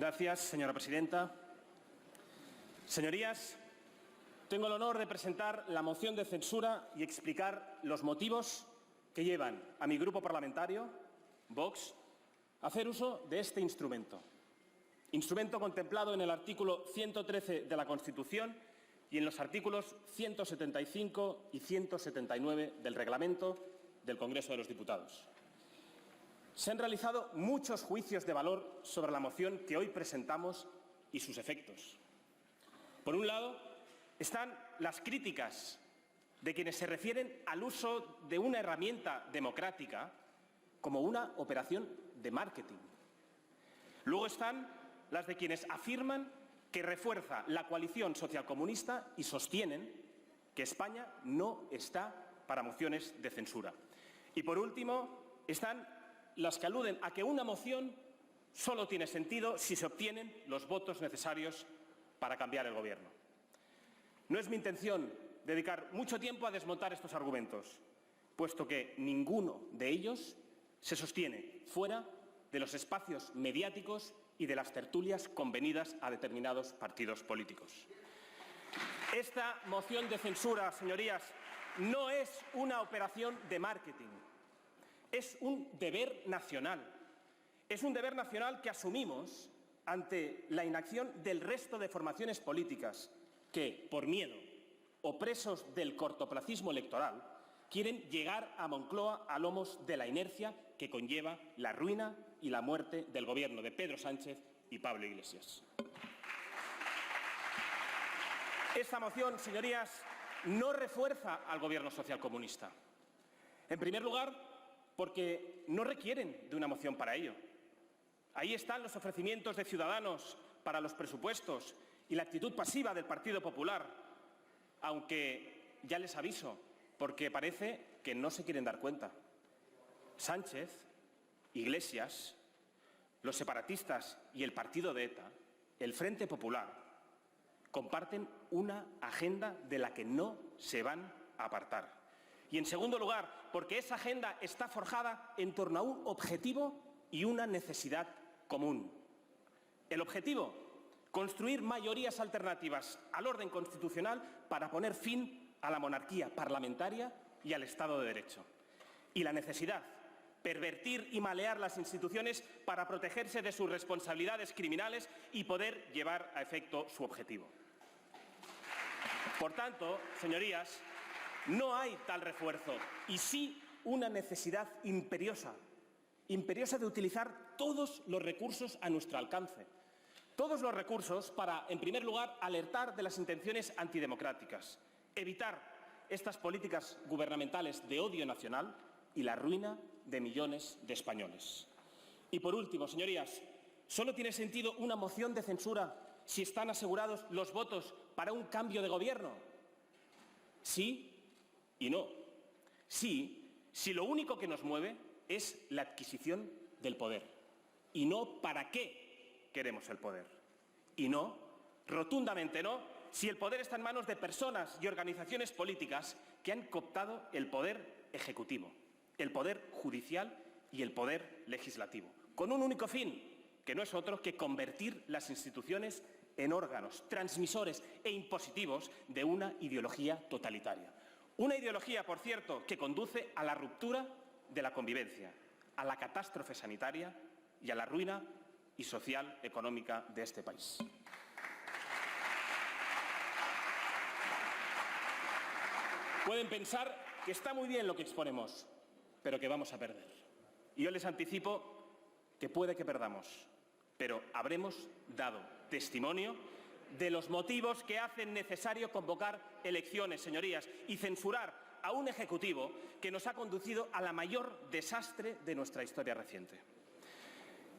Gracias, señora presidenta. Señorías, tengo el honor de presentar la moción de censura y explicar los motivos que llevan a mi grupo parlamentario, Vox, a hacer uso de este instrumento. Instrumento contemplado en el artículo 113 de la Constitución y en los artículos 175 y 179 del Reglamento del Congreso de los Diputados. Se han realizado muchos juicios de valor sobre la moción que hoy presentamos y sus efectos. Por un lado, están las críticas de quienes se refieren al uso de una herramienta democrática como una operación de marketing. Luego están las de quienes afirman que refuerza la coalición socialcomunista y sostienen que España no está para mociones de censura. Y por último, están las que aluden a que una moción solo tiene sentido si se obtienen los votos necesarios para cambiar el Gobierno. No es mi intención dedicar mucho tiempo a desmontar estos argumentos, puesto que ninguno de ellos se sostiene fuera de los espacios mediáticos y de las tertulias convenidas a determinados partidos políticos. Esta moción de censura, señorías, no es una operación de marketing. Es un deber nacional. Es un deber nacional que asumimos ante la inacción del resto de formaciones políticas que, por miedo o presos del cortoplacismo electoral, quieren llegar a Moncloa a lomos de la inercia que conlleva la ruina y la muerte del Gobierno de Pedro Sánchez y Pablo Iglesias. Esta moción, señorías, no refuerza al Gobierno socialcomunista. En primer lugar, porque no requieren de una moción para ello. Ahí están los ofrecimientos de Ciudadanos para los presupuestos y la actitud pasiva del Partido Popular, aunque ya les aviso, porque parece que no se quieren dar cuenta. Sánchez, Iglesias, los separatistas y el partido de ETA, el Frente Popular, comparten una agenda de la que no se van a apartar. Y, en segundo lugar, porque esa agenda está forjada en torno a un objetivo y una necesidad común. El objetivo, construir mayorías alternativas al orden constitucional para poner fin a la monarquía parlamentaria y al Estado de Derecho. Y la necesidad, pervertir y malear las instituciones para protegerse de sus responsabilidades criminales y poder llevar a efecto su objetivo. Por tanto, señorías, no hay tal refuerzo y sí una necesidad imperiosa de utilizar todos los recursos a nuestro alcance. Todos los recursos para, en primer lugar, alertar de las intenciones antidemocráticas, evitar estas políticas gubernamentales de odio nacional y la ruina de millones de españoles. Y por último, señorías, solo tiene sentido una moción de censura si están asegurados los votos para un cambio de gobierno. Sí y no. Sí, si lo único que nos mueve es la adquisición del poder. Y no para qué queremos el poder. Y no, rotundamente no, si el poder está en manos de personas y organizaciones políticas que han cooptado el poder ejecutivo, el poder judicial y el poder legislativo, con un único fin, que no es otro que convertir las instituciones en órganos transmisores e impositivos de una ideología totalitaria. Una ideología, por cierto, que conduce a la ruptura de la convivencia, a la catástrofe sanitaria y a la ruina y social económica de este país. Pueden pensar que está muy bien lo que exponemos, pero que vamos a perder. Y yo les anticipo que puede que perdamos, pero habremos dado testimonio de los motivos que hacen necesario convocar elecciones, señorías, y censurar a un Ejecutivo que nos ha conducido a la mayor desastre de nuestra historia reciente.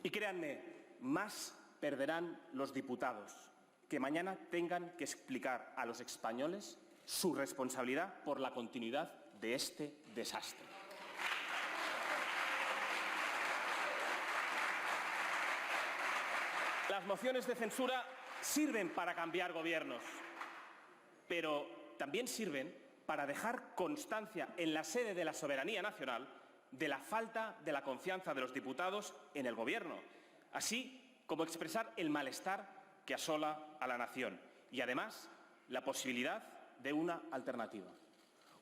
Y créanme, más perderán los diputados que mañana tengan que explicar a los españoles su responsabilidad por la continuidad de este desastre. Las mociones de censura sirven para cambiar gobiernos, pero también sirven para dejar constancia en la sede de la soberanía nacional de la falta de la confianza de los diputados en el Gobierno. Así, como expresar el malestar que asola a la nación y, además, la posibilidad de una alternativa.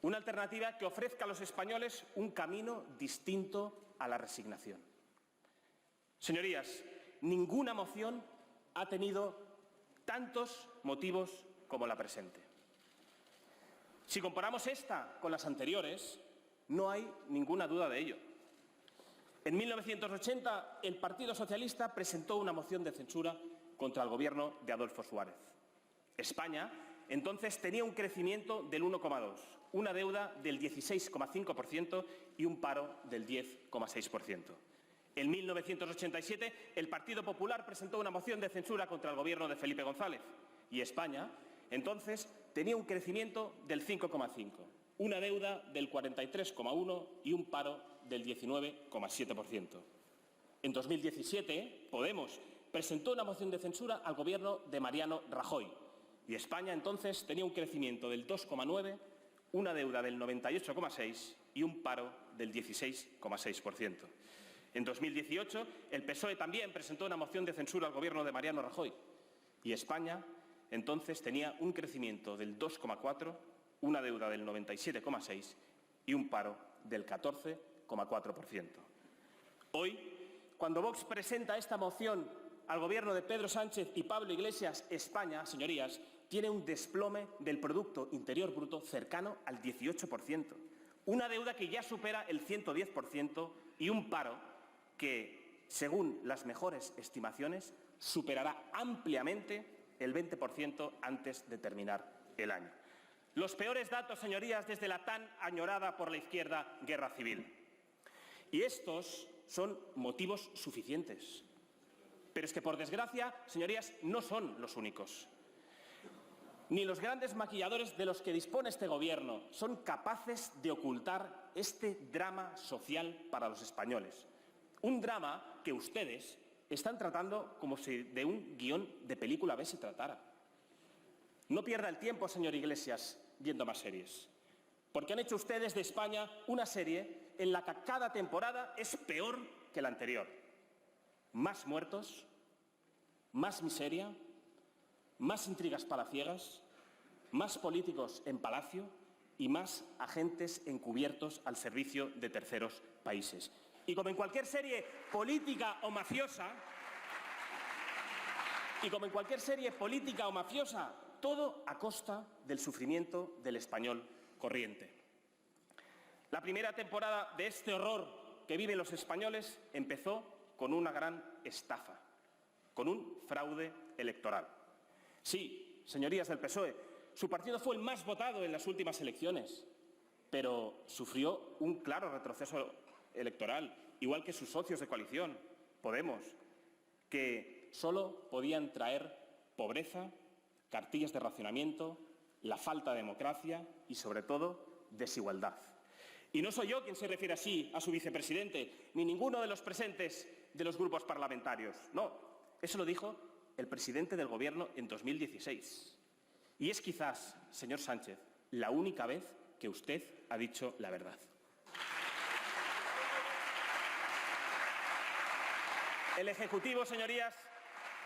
Una alternativa que ofrezca a los españoles un camino distinto a la resignación. Señorías, ninguna moción ha tenido tantos motivos como la presente. Si comparamos esta con las anteriores, no hay ninguna duda de ello. En 1980, el Partido Socialista presentó una moción de censura contra el gobierno de Adolfo Suárez. España, entonces, tenía un crecimiento del 1,2%, una deuda del 16,5% y un paro del 10,6%. En 1987, el Partido Popular presentó una moción de censura contra el gobierno de Felipe González y España, entonces, tenía un crecimiento del 5,5%, una deuda del 43,1% y un paro del 19,7%. En 2017, Podemos presentó una moción de censura al gobierno de Mariano Rajoy y España, entonces, tenía un crecimiento del 2,9%, una deuda del 98,6% y un paro del 16,6%. En 2018, el PSOE también presentó una moción de censura al gobierno de Mariano Rajoy y España, entonces, tenía un crecimiento del 2,4%, una deuda del 97,6% y un paro del 14,4%. Hoy, cuando Vox presenta esta moción al gobierno de Pedro Sánchez y Pablo Iglesias, España, señorías, tiene un desplome del Producto Interior Bruto cercano al 18%, una deuda que ya supera el 110% y un paro que, según las mejores estimaciones, superará ampliamente el 20% antes de terminar el año. Los peores datos, señorías, desde la tan añorada por la izquierda guerra civil. Y estos son motivos suficientes. Pero es que, por desgracia, señorías, no son los únicos. Ni los grandes maquilladores de los que dispone este Gobierno son capaces de ocultar este drama social para los españoles. Un drama que ustedes están tratando como si de un guión de película B se tratara. No pierda el tiempo, señor Iglesias, viendo más series, porque han hecho ustedes de España una serie en la que cada temporada es peor que la anterior. Más muertos, más miseria, más intrigas palaciegas, más políticos en palacio y más agentes encubiertos al servicio de terceros países. Y como en cualquier serie política o mafiosa, todo a costa del sufrimiento del español corriente. La primera temporada de este horror que viven los españoles empezó con una gran estafa, con un fraude electoral. Sí, señorías del PSOE, su partido fue el más votado en las últimas elecciones, pero sufrió un claro retroceso electoral, igual que sus socios de coalición, Podemos, que solo podían traer pobreza, cartillas de racionamiento, la falta de democracia y, sobre todo, desigualdad. Y no soy yo quien se refiere así a su vicepresidente, ni ninguno de los presentes de los grupos parlamentarios. No, eso lo dijo el presidente del Gobierno en 2016. Y es quizás, señor Sánchez, la única vez que usted ha dicho la verdad. El Ejecutivo, señorías,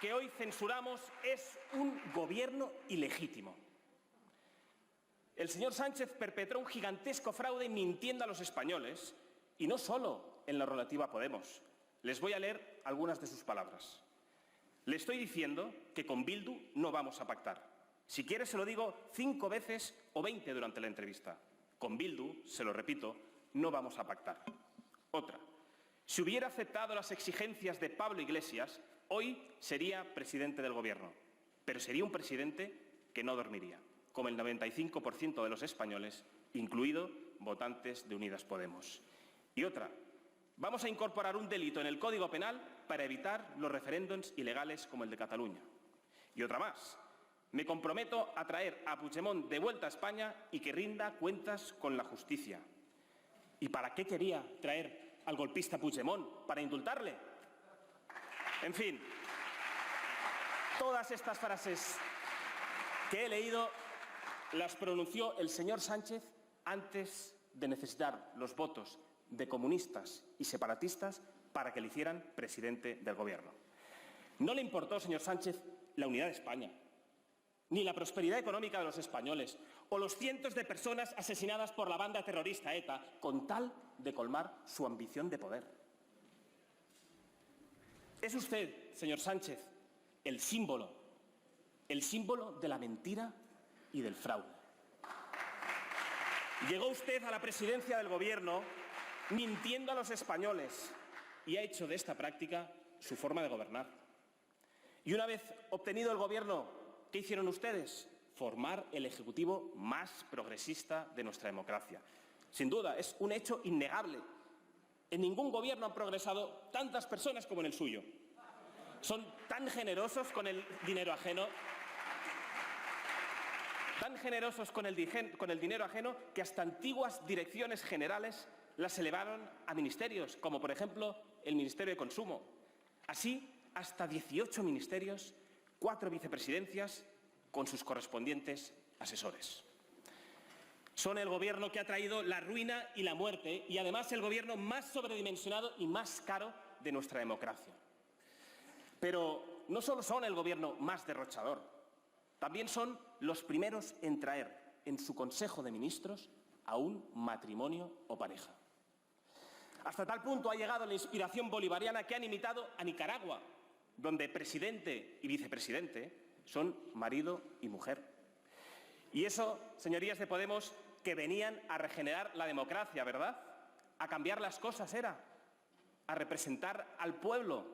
que hoy censuramos es un gobierno ilegítimo. El señor Sánchez perpetró un gigantesco fraude mintiendo a los españoles, y no solo en lo relativo a Podemos. Les voy a leer algunas de sus palabras. Le estoy diciendo que con Bildu no vamos a pactar. Si quiere se lo digo 5 veces o 20 durante la entrevista. Con Bildu, se lo repito, no vamos a pactar. Otra. Si hubiera aceptado las exigencias de Pablo Iglesias, hoy sería presidente del Gobierno. Pero sería un presidente que no dormiría, como el 95% de los españoles, incluidos votantes de Unidas Podemos. Y otra. Vamos a incorporar un delito en el Código Penal para evitar los referéndums ilegales como el de Cataluña. Y otra más. Me comprometo a traer a Puigdemont de vuelta a España y que rinda cuentas con la justicia. ¿Y para qué quería traer al golpista Puigdemont? ¿Para indultarle? En fin, todas estas frases que he leído las pronunció el señor Sánchez antes de necesitar los votos de comunistas y separatistas para que le hicieran presidente del Gobierno. No le importó, señor Sánchez, la unidad de España, ni la prosperidad económica de los españoles, o los cientos de personas asesinadas por la banda terrorista ETA, con tal de colmar su ambición de poder. Es usted, señor Sánchez, el símbolo de la mentira y del fraude. Llegó usted a la presidencia del Gobierno mintiendo a los españoles y ha hecho de esta práctica su forma de gobernar. Y una vez obtenido el Gobierno, ¿qué hicieron ustedes? Formar el Ejecutivo más progresista de nuestra democracia. Sin duda, es un hecho innegable. En ningún gobierno han progresado tantas personas como en el suyo. Son tan generosos con el dinero ajeno, que hasta antiguas direcciones generales las elevaron a ministerios, como por ejemplo el Ministerio de Consumo. Así, hasta 18 ministerios, 4 vicepresidencias con sus correspondientes asesores. Son el gobierno que ha traído la ruina y la muerte y además el gobierno más sobredimensionado y más caro de nuestra democracia. Pero no solo son el gobierno más derrochador, también son los primeros en traer en su Consejo de Ministros a un matrimonio o pareja. Hasta tal punto ha llegado la inspiración bolivariana que han imitado a Nicaragua, donde presidente y vicepresidente son marido y mujer. Y eso, señorías de Podemos, que venían a regenerar la democracia, ¿verdad? A cambiar las cosas era, a representar al pueblo.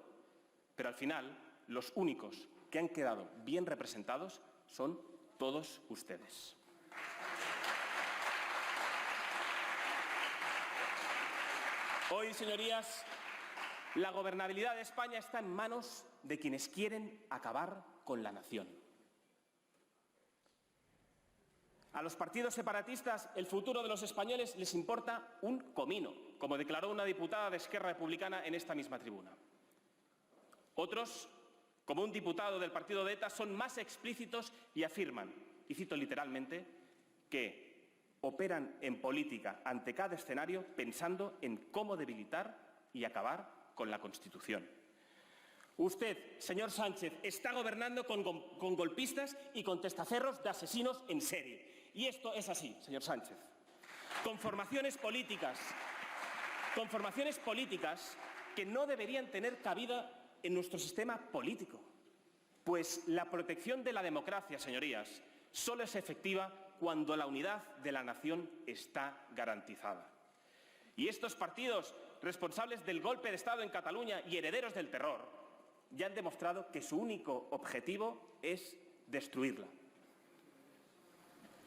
Pero al final, los únicos que han quedado bien representados son todos ustedes. Hoy, señorías, la gobernabilidad de España está en manos de quienes quieren acabar con la nación. A los partidos separatistas el futuro de los españoles les importa un comino, como declaró una diputada de Esquerra Republicana en esta misma tribuna. Otros, como un diputado del partido de ETA, son más explícitos y afirman, y cito literalmente, que operan en política ante cada escenario pensando en cómo debilitar y acabar con la Constitución. Usted, señor Sánchez, está gobernando con golpistas y con testaferros de asesinos en serie. Y esto es así, señor Sánchez. Con formaciones políticas que no deberían tener cabida en nuestro sistema político. Pues la protección de la democracia, señorías, solo es efectiva cuando la unidad de la nación está garantizada. Y estos partidos responsables del golpe de Estado en Cataluña y herederos del terror ya han demostrado que su único objetivo es destruirla.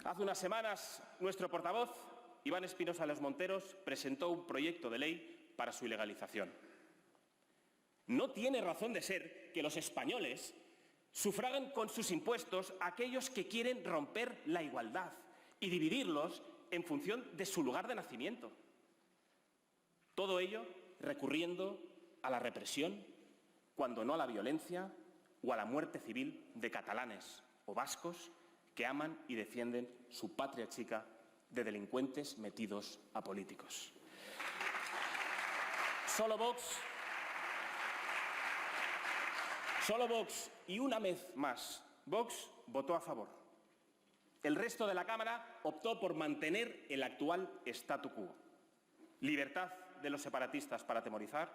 Hace unas semanas, nuestro portavoz, Iván Espinosa de los Monteros, presentó un proyecto de ley para su ilegalización. No tiene razón de ser que los españoles sufragan con sus impuestos a aquellos que quieren romper la igualdad y dividirlos en función de su lugar de nacimiento. Todo ello recurriendo a la represión, cuando no a la violencia o a la muerte civil de catalanes o vascos que aman y defienden su patria chica de delincuentes metidos a políticos. Solo Vox y una vez más, Vox votó a favor. El resto de la Cámara optó por mantener el actual statu quo. Libertad de los separatistas para atemorizar,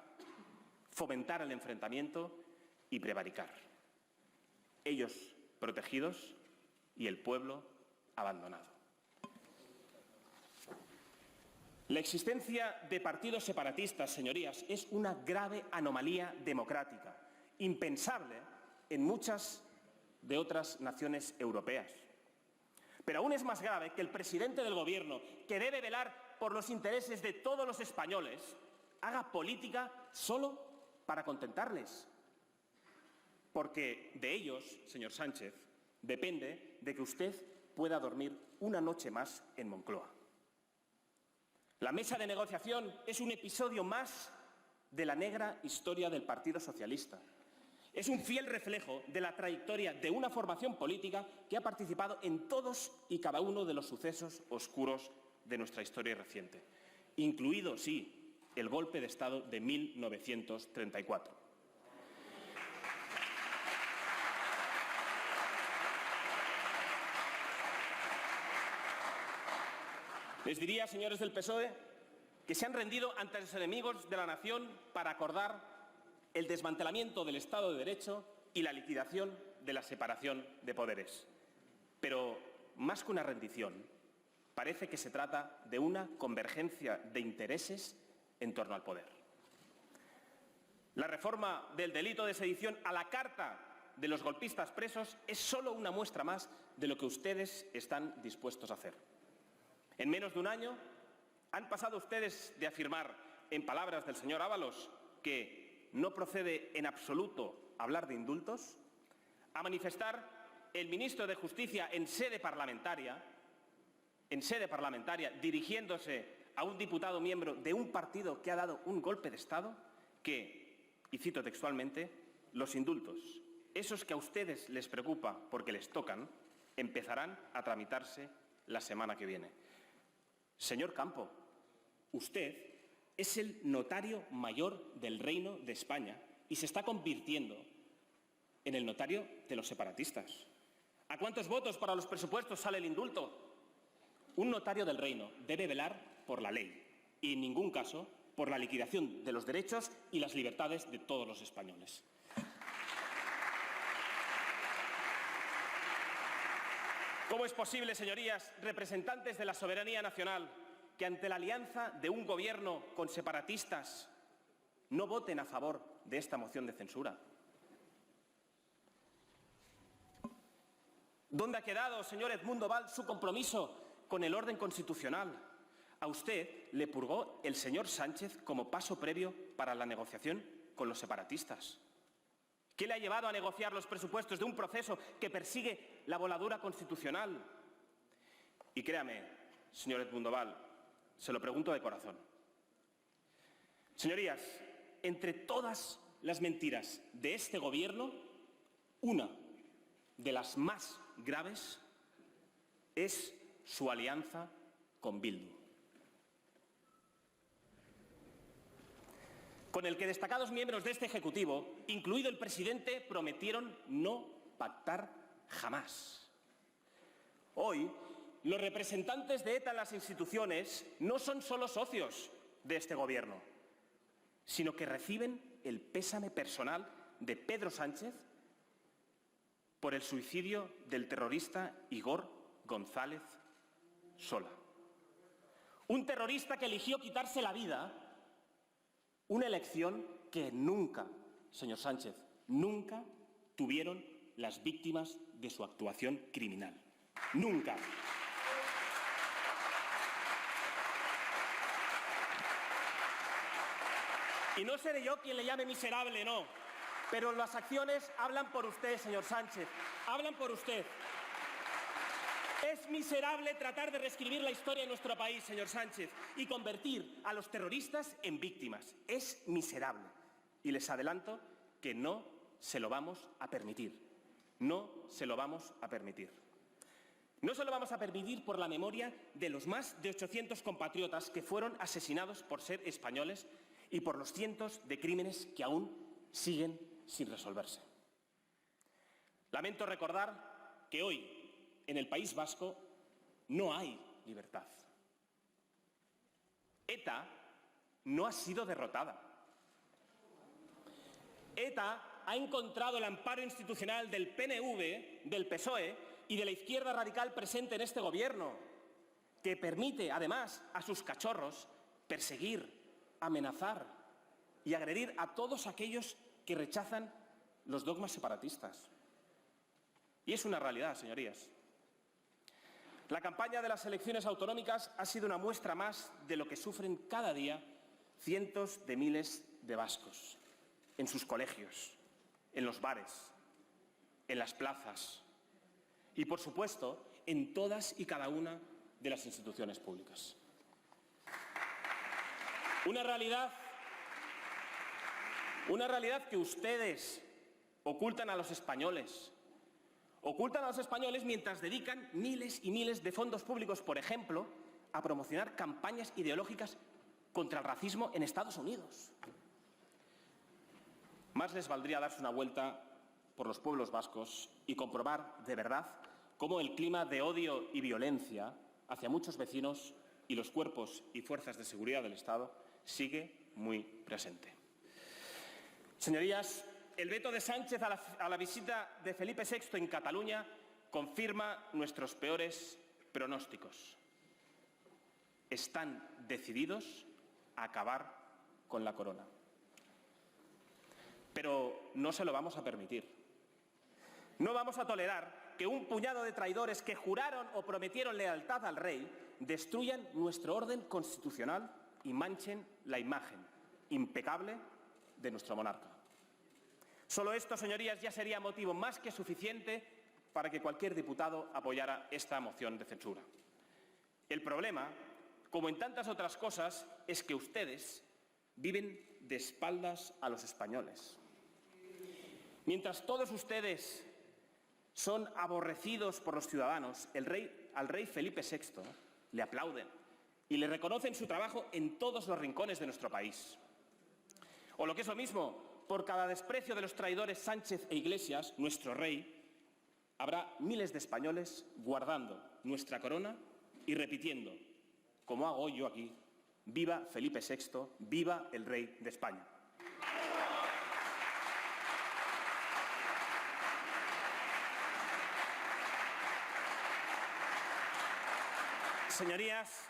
fomentar el enfrentamiento y prevaricar. Ellos protegidos y el pueblo abandonado. La existencia de partidos separatistas, señorías, es una grave anomalía democrática, impensable en muchas de otras naciones europeas. Pero aún es más grave que el presidente del Gobierno, que debe velar por los intereses de todos los españoles, haga política solo para contentarles. Porque de ellos, señor Sánchez, depende de que usted pueda dormir una noche más en Moncloa. La mesa de negociación es un episodio más de la negra historia del Partido Socialista. Es un fiel reflejo de la trayectoria de una formación política que ha participado en todos y cada uno de los sucesos oscuros de nuestra historia reciente, incluido, sí, el golpe de Estado de 1934. Les diría, señores del PSOE, que se han rendido ante los enemigos de la nación para acordar el desmantelamiento del Estado de Derecho y la liquidación de la separación de poderes. Pero, más que una rendición, parece que se trata de una convergencia de intereses en torno al poder. La reforma del delito de sedición a la carta de los golpistas presos es solo una muestra más de lo que ustedes están dispuestos a hacer. En menos de un año han pasado ustedes de afirmar, en palabras del señor Ábalos, que no procede en absoluto hablar de indultos, a manifestar el ministro de Justicia en sede parlamentaria, dirigiéndose a un diputado miembro de un partido que ha dado un golpe de Estado, que, y cito textualmente, los indultos, esos que a ustedes les preocupa porque les tocan, empezarán a tramitarse la semana que viene. Señor Campo, usted es el notario mayor del Reino de España y se está convirtiendo en el notario de los separatistas. ¿A cuántos votos para los presupuestos sale el indulto? Un notario del Reino debe velar por la ley y, en ningún caso, por la liquidación de los derechos y las libertades de todos los españoles. ¿Cómo es posible, señorías, representantes de la soberanía nacional, que ante la alianza de un gobierno con separatistas no voten a favor de esta moción de censura? ¿Dónde ha quedado, señor Edmundo Val, su compromiso con el orden constitucional? A usted le purgó el señor Sánchez como paso previo para la negociación con los separatistas. ¿Qué le ha llevado a negociar los presupuestos de un proceso que persigue la voladura constitucional? Y créame, señor Edmundo Val, se lo pregunto de corazón. Señorías, entre todas las mentiras de este Gobierno, una de las más graves es su alianza con Bildu, con el que destacados miembros de este Ejecutivo, incluido el presidente, prometieron no pactar jamás. Hoy, los representantes de ETA en las instituciones no son solo socios de este Gobierno, sino que reciben el pésame personal de Pedro Sánchez por el suicidio del terrorista Igor González Sola. Un terrorista que eligió quitarse la vida, una elección que nunca, señor Sánchez, nunca tuvieron las víctimas de su actuación criminal. Nunca. Y no seré yo quien le llame miserable, no. Pero las acciones hablan por usted, señor Sánchez. Hablan por usted. Es miserable tratar de reescribir la historia de nuestro país, señor Sánchez, y convertir a los terroristas en víctimas. Es miserable. Y les adelanto que no se lo vamos a permitir. No se lo vamos a permitir. No se lo vamos a permitir por la memoria de los más de 800 compatriotas que fueron asesinados por ser españoles y por los cientos de crímenes que aún siguen sin resolverse. Lamento recordar que hoy, en el País Vasco, no hay libertad. ETA no ha sido derrotada. ETA ha encontrado el amparo institucional del PNV, del PSOE y de la izquierda radical presente en este Gobierno, que permite, además, a sus cachorros perseguir, amenazar y agredir a todos aquellos que rechazan los dogmas separatistas. Y es una realidad, señorías. La campaña de las elecciones autonómicas ha sido una muestra más de lo que sufren cada día cientos de miles de vascos, en sus colegios, en los bares, en las plazas y, por supuesto, en todas y cada una de las instituciones públicas. Una realidad que ustedes ocultan a los españoles. Ocultan a los españoles mientras dedican miles y miles de fondos públicos, por ejemplo, a promocionar campañas ideológicas contra el racismo en Estados Unidos. Más les valdría darse una vuelta por los pueblos vascos y comprobar de verdad cómo el clima de odio y violencia hacia muchos vecinos y los cuerpos y fuerzas de seguridad del Estado sigue muy presente. Señorías, el veto de Sánchez a la visita de Felipe VI en Cataluña confirma nuestros peores pronósticos. Están decididos a acabar con la corona. Pero no se lo vamos a permitir. No vamos a tolerar que un puñado de traidores que juraron o prometieron lealtad al rey destruyan nuestro orden constitucional y manchen la imagen impecable de nuestro monarca. Solo esto, señorías, ya sería motivo más que suficiente para que cualquier diputado apoyara esta moción de censura. El problema, como en tantas otras cosas, es que ustedes viven de espaldas a los españoles. Mientras todos ustedes son aborrecidos por los ciudadanos, al rey Felipe VI le aplauden y le reconocen su trabajo en todos los rincones de nuestro país. O lo que es lo mismo, por cada desprecio de los traidores Sánchez e Iglesias, nuestro rey, habrá miles de españoles guardando nuestra corona y repitiendo, como hago yo aquí, viva Felipe VI, viva el rey de España. Señorías,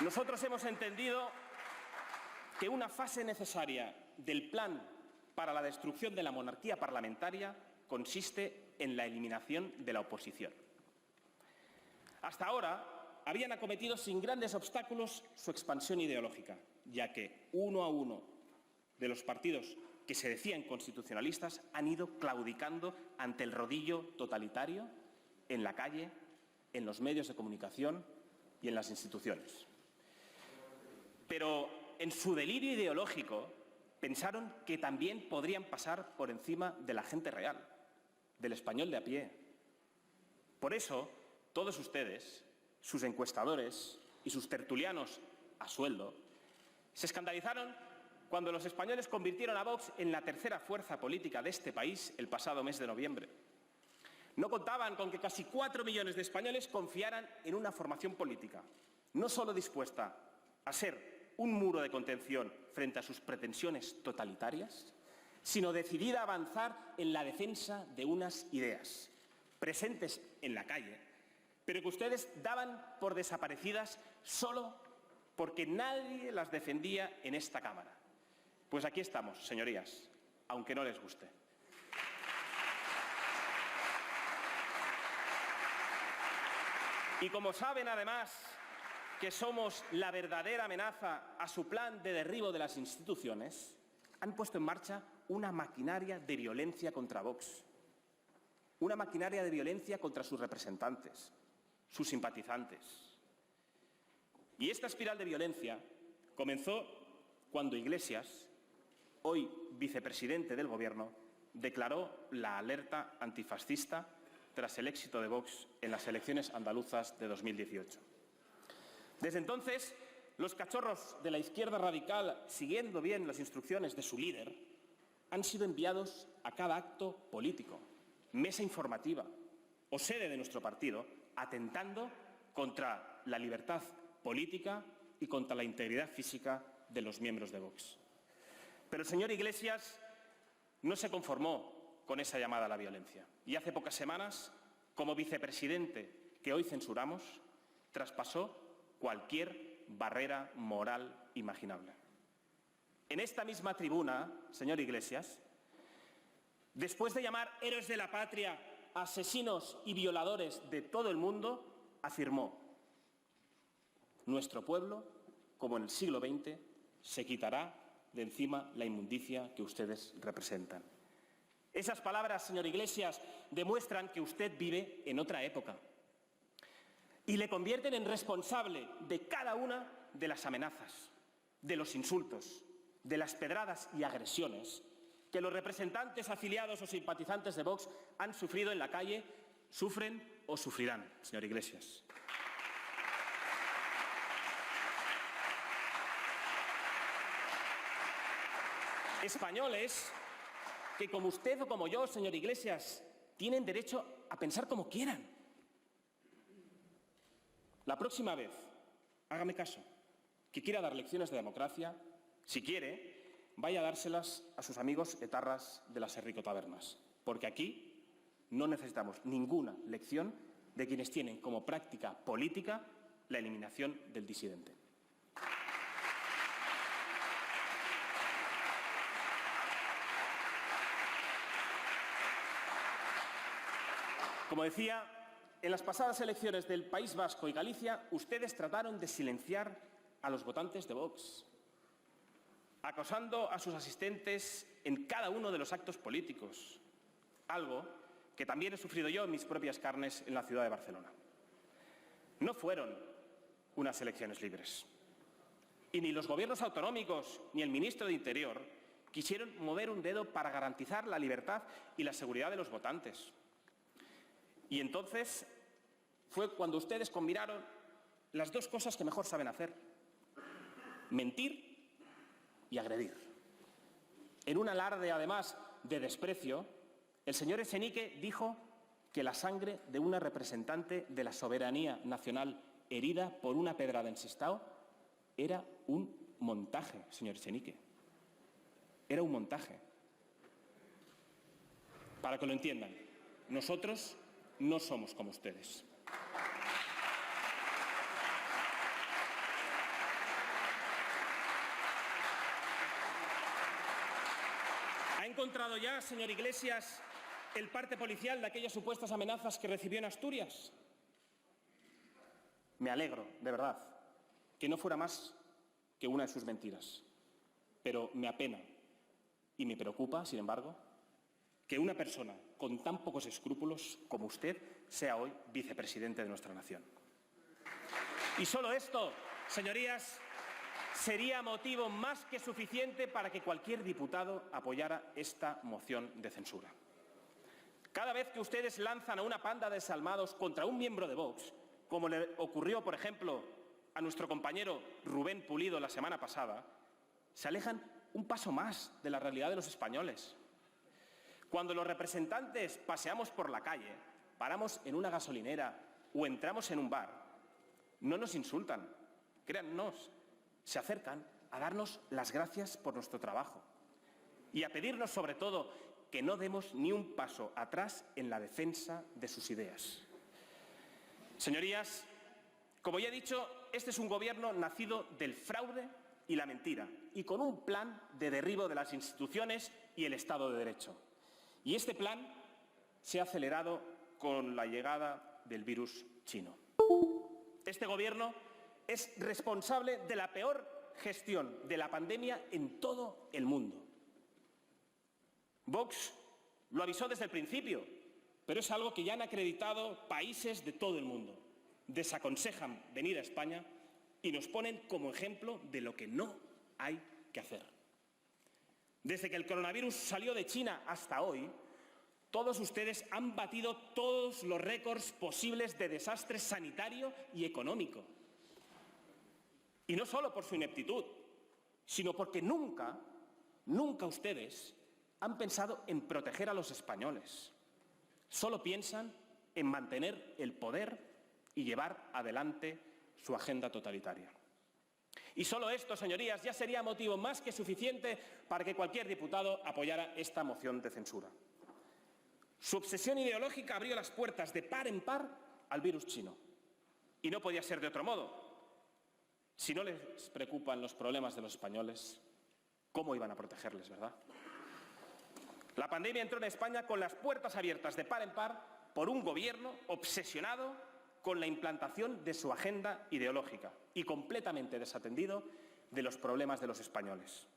nosotros hemos entendido que una fase necesaria del plan para la destrucción de la monarquía parlamentaria consiste en la eliminación de la oposición. Hasta ahora habían acometido sin grandes obstáculos su expansión ideológica, ya que uno a uno de los partidos que se decían constitucionalistas han ido claudicando ante el rodillo totalitario en la calle, en los medios de comunicación y en las instituciones. Pero en su delirio ideológico pensaron que también podrían pasar por encima de la gente real, del español de a pie. Por eso, todos ustedes, sus encuestadores y sus tertulianos a sueldo, se escandalizaron cuando los españoles convirtieron a Vox en la tercera fuerza política de este país el pasado mes de noviembre. No contaban con que casi 4 millones de españoles confiaran en una formación política, no solo dispuesta a ser un muro de contención frente a sus pretensiones totalitarias, sino decidida a avanzar en la defensa de unas ideas, presentes en la calle, pero que ustedes daban por desaparecidas solo porque nadie las defendía en esta Cámara. Pues aquí estamos, señorías, aunque no les guste. Y como saben, además, que somos la verdadera amenaza a su plan de derribo de las instituciones, han puesto en marcha una maquinaria de violencia contra Vox. Una maquinaria de violencia contra sus representantes, sus simpatizantes. Y esta espiral de violencia comenzó cuando Iglesias, hoy vicepresidente del Gobierno, declaró la alerta antifascista tras el éxito de Vox en las elecciones andaluzas de 2018. Desde entonces, los cachorros de la izquierda radical, siguiendo bien las instrucciones de su líder, han sido enviados a cada acto político, mesa informativa o sede de nuestro partido, atentando contra la libertad política y contra la integridad física de los miembros de Vox. Pero el señor Iglesias no se conformó con esa llamada a la violencia. Y hace pocas semanas, como vicepresidente que hoy censuramos, traspasó cualquier barrera moral imaginable. En esta misma tribuna, señor Iglesias, después de llamar héroes de la patria a asesinos y violadores de todo el mundo, afirmó: nuestro pueblo, como en el siglo XX, se quitará de encima la inmundicia que ustedes representan. Esas palabras, señor Iglesias, demuestran que usted vive en otra época y le convierten en responsable de cada una de las amenazas, de los insultos, de las pedradas y agresiones que los representantes afiliados o simpatizantes de Vox han sufrido en la calle, sufren o sufrirán, señor Iglesias. Españoles que, como usted o como yo, señor Iglesias, tienen derecho a pensar como quieran. La próxima vez, hágame caso, que quiera dar lecciones de democracia, si quiere, vaya a dárselas a sus amigos etarras de las Herrico Tabernas, porque aquí no necesitamos ninguna lección de quienes tienen como práctica política la eliminación del disidente. Como decía, en las pasadas elecciones del País Vasco y Galicia, ustedes trataron de silenciar a los votantes de Vox, acosando a sus asistentes en cada uno de los actos políticos, algo que también he sufrido yo en mis propias carnes en la ciudad de Barcelona. No fueron unas elecciones libres. Y ni los gobiernos autonómicos ni el ministro de Interior quisieron mover un dedo para garantizar la libertad y la seguridad de los votantes. Y entonces fue cuando ustedes combinaron las dos cosas que mejor saben hacer: mentir y agredir. En un alarde, además, de desprecio, el señor Echenique dijo que la sangre de una representante de la soberanía nacional herida por una pedrada en Sestao era un montaje, señor Echenique. Era un montaje. Para que lo entiendan, nosotros no somos como ustedes. ¿Ha encontrado ya, señor Iglesias, el parte policial de aquellas supuestas amenazas que recibió en Asturias? Me alegro, de verdad, que no fuera más que una de sus mentiras. Pero me apena y me preocupa, sin embargo, que una persona con tan pocos escrúpulos como usted sea hoy vicepresidente de nuestra nación. Y solo esto, señorías, sería motivo más que suficiente para que cualquier diputado apoyara esta moción de censura. Cada vez que ustedes lanzan a una panda de desalmados contra un miembro de Vox, como le ocurrió, por ejemplo, a nuestro compañero Rubén Pulido la semana pasada, se alejan un paso más de la realidad de los españoles. Cuando los representantes paseamos por la calle, paramos en una gasolinera o entramos en un bar, no nos insultan, créannos, se acercan a darnos las gracias por nuestro trabajo y a pedirnos, sobre todo, que no demos ni un paso atrás en la defensa de sus ideas. Señorías, como ya he dicho, este es un gobierno nacido del fraude y la mentira, y con un plan de derribo de las instituciones y el Estado de Derecho. Y este plan se ha acelerado con la llegada del virus chino. Este gobierno es responsable de la peor gestión de la pandemia en todo el mundo. Vox lo avisó desde el principio, pero es algo que ya han acreditado países de todo el mundo. Desaconsejan venir a España y nos ponen como ejemplo de lo que no hay que hacer. Desde que el coronavirus salió de China hasta hoy, todos ustedes han batido todos los récords posibles de desastre sanitario y económico. Y no solo por su ineptitud, sino porque nunca ustedes han pensado en proteger a los españoles. Solo piensan en mantener el poder y llevar adelante su agenda totalitaria. Y solo esto, señorías, ya sería motivo más que suficiente para que cualquier diputado apoyara esta moción de censura. Su obsesión ideológica abrió las puertas de par en par al virus chino. Y no podía ser de otro modo. Si no les preocupan los problemas de los españoles, ¿cómo iban a protegerles, verdad? La pandemia entró en España con las puertas abiertas de par en par por un gobierno obsesionado con la implantación de su agenda ideológica y completamente desatendido de los problemas de los españoles.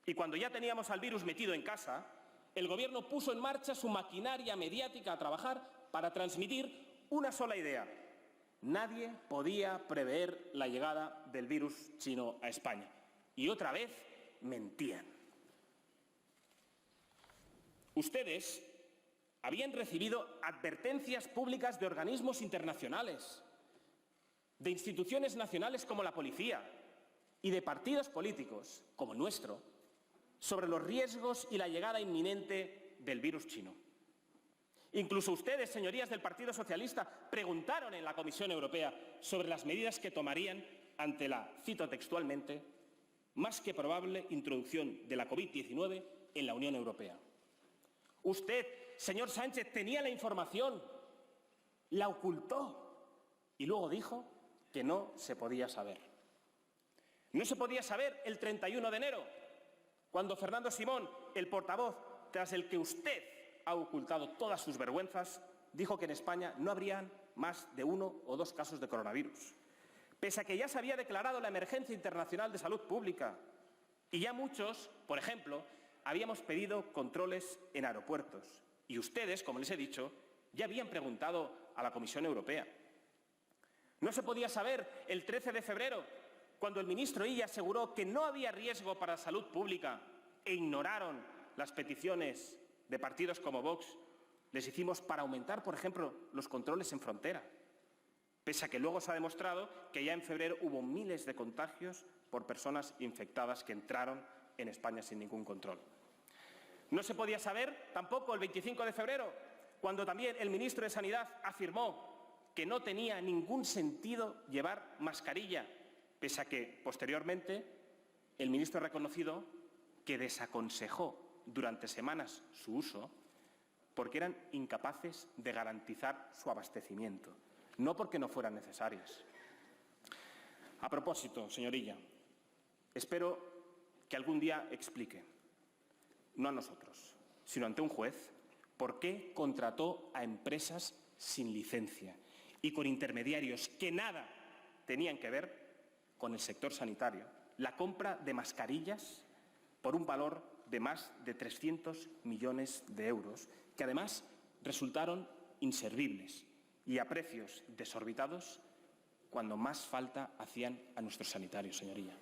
Y cuando ya teníamos al virus metido en casa, el gobierno puso en marcha su maquinaria mediática a trabajar para transmitir una sola idea: nadie podía prever la llegada del virus chino a España. Y otra vez mentían. Ustedes habían recibido advertencias públicas de organismos internacionales, de instituciones nacionales como la policía y de partidos políticos como el nuestro sobre los riesgos y la llegada inminente del virus chino. Incluso ustedes, señorías del Partido Socialista, preguntaron en la Comisión Europea sobre las medidas que tomarían ante la, cito textualmente, más que probable introducción de la COVID-19 en la Unión Europea. Usted, señor Sánchez, tenía la información, la ocultó y luego dijo que no se podía saber. No se podía saber el 31 de enero, cuando Fernando Simón, el portavoz tras el que usted ha ocultado todas sus vergüenzas, dijo que en España no habrían más de 1 o 2 casos de coronavirus, pese a que ya se había declarado la emergencia internacional de salud pública y ya muchos, por ejemplo, habíamos pedido controles en aeropuertos y ustedes, como les he dicho, ya habían preguntado a la Comisión Europea. No se podía saber el 13 de febrero, cuando el ministro Illa aseguró que no había riesgo para la salud pública e ignoraron las peticiones de partidos como Vox, les hicimos para aumentar, por ejemplo, los controles en frontera, pese a que luego se ha demostrado que ya en febrero hubo miles de contagios por personas infectadas que entraron en España sin ningún control. No se podía saber tampoco el 25 de febrero, cuando también el ministro de Sanidad afirmó que no tenía ningún sentido llevar mascarilla, pese a que, posteriormente, el ministro ha reconocido que desaconsejó durante semanas su uso porque eran incapaces de garantizar su abastecimiento, no porque no fueran necesarias. A propósito, señor Illa, espero que algún día explique, no a nosotros, sino ante un juez, por qué contrató a empresas sin licencia y con intermediarios que nada tenían que ver con el sector sanitario la compra de mascarillas por un valor de más de 300 millones de euros, que además resultaron inservibles y a precios desorbitados cuando más falta hacían a nuestros sanitarios, señoría.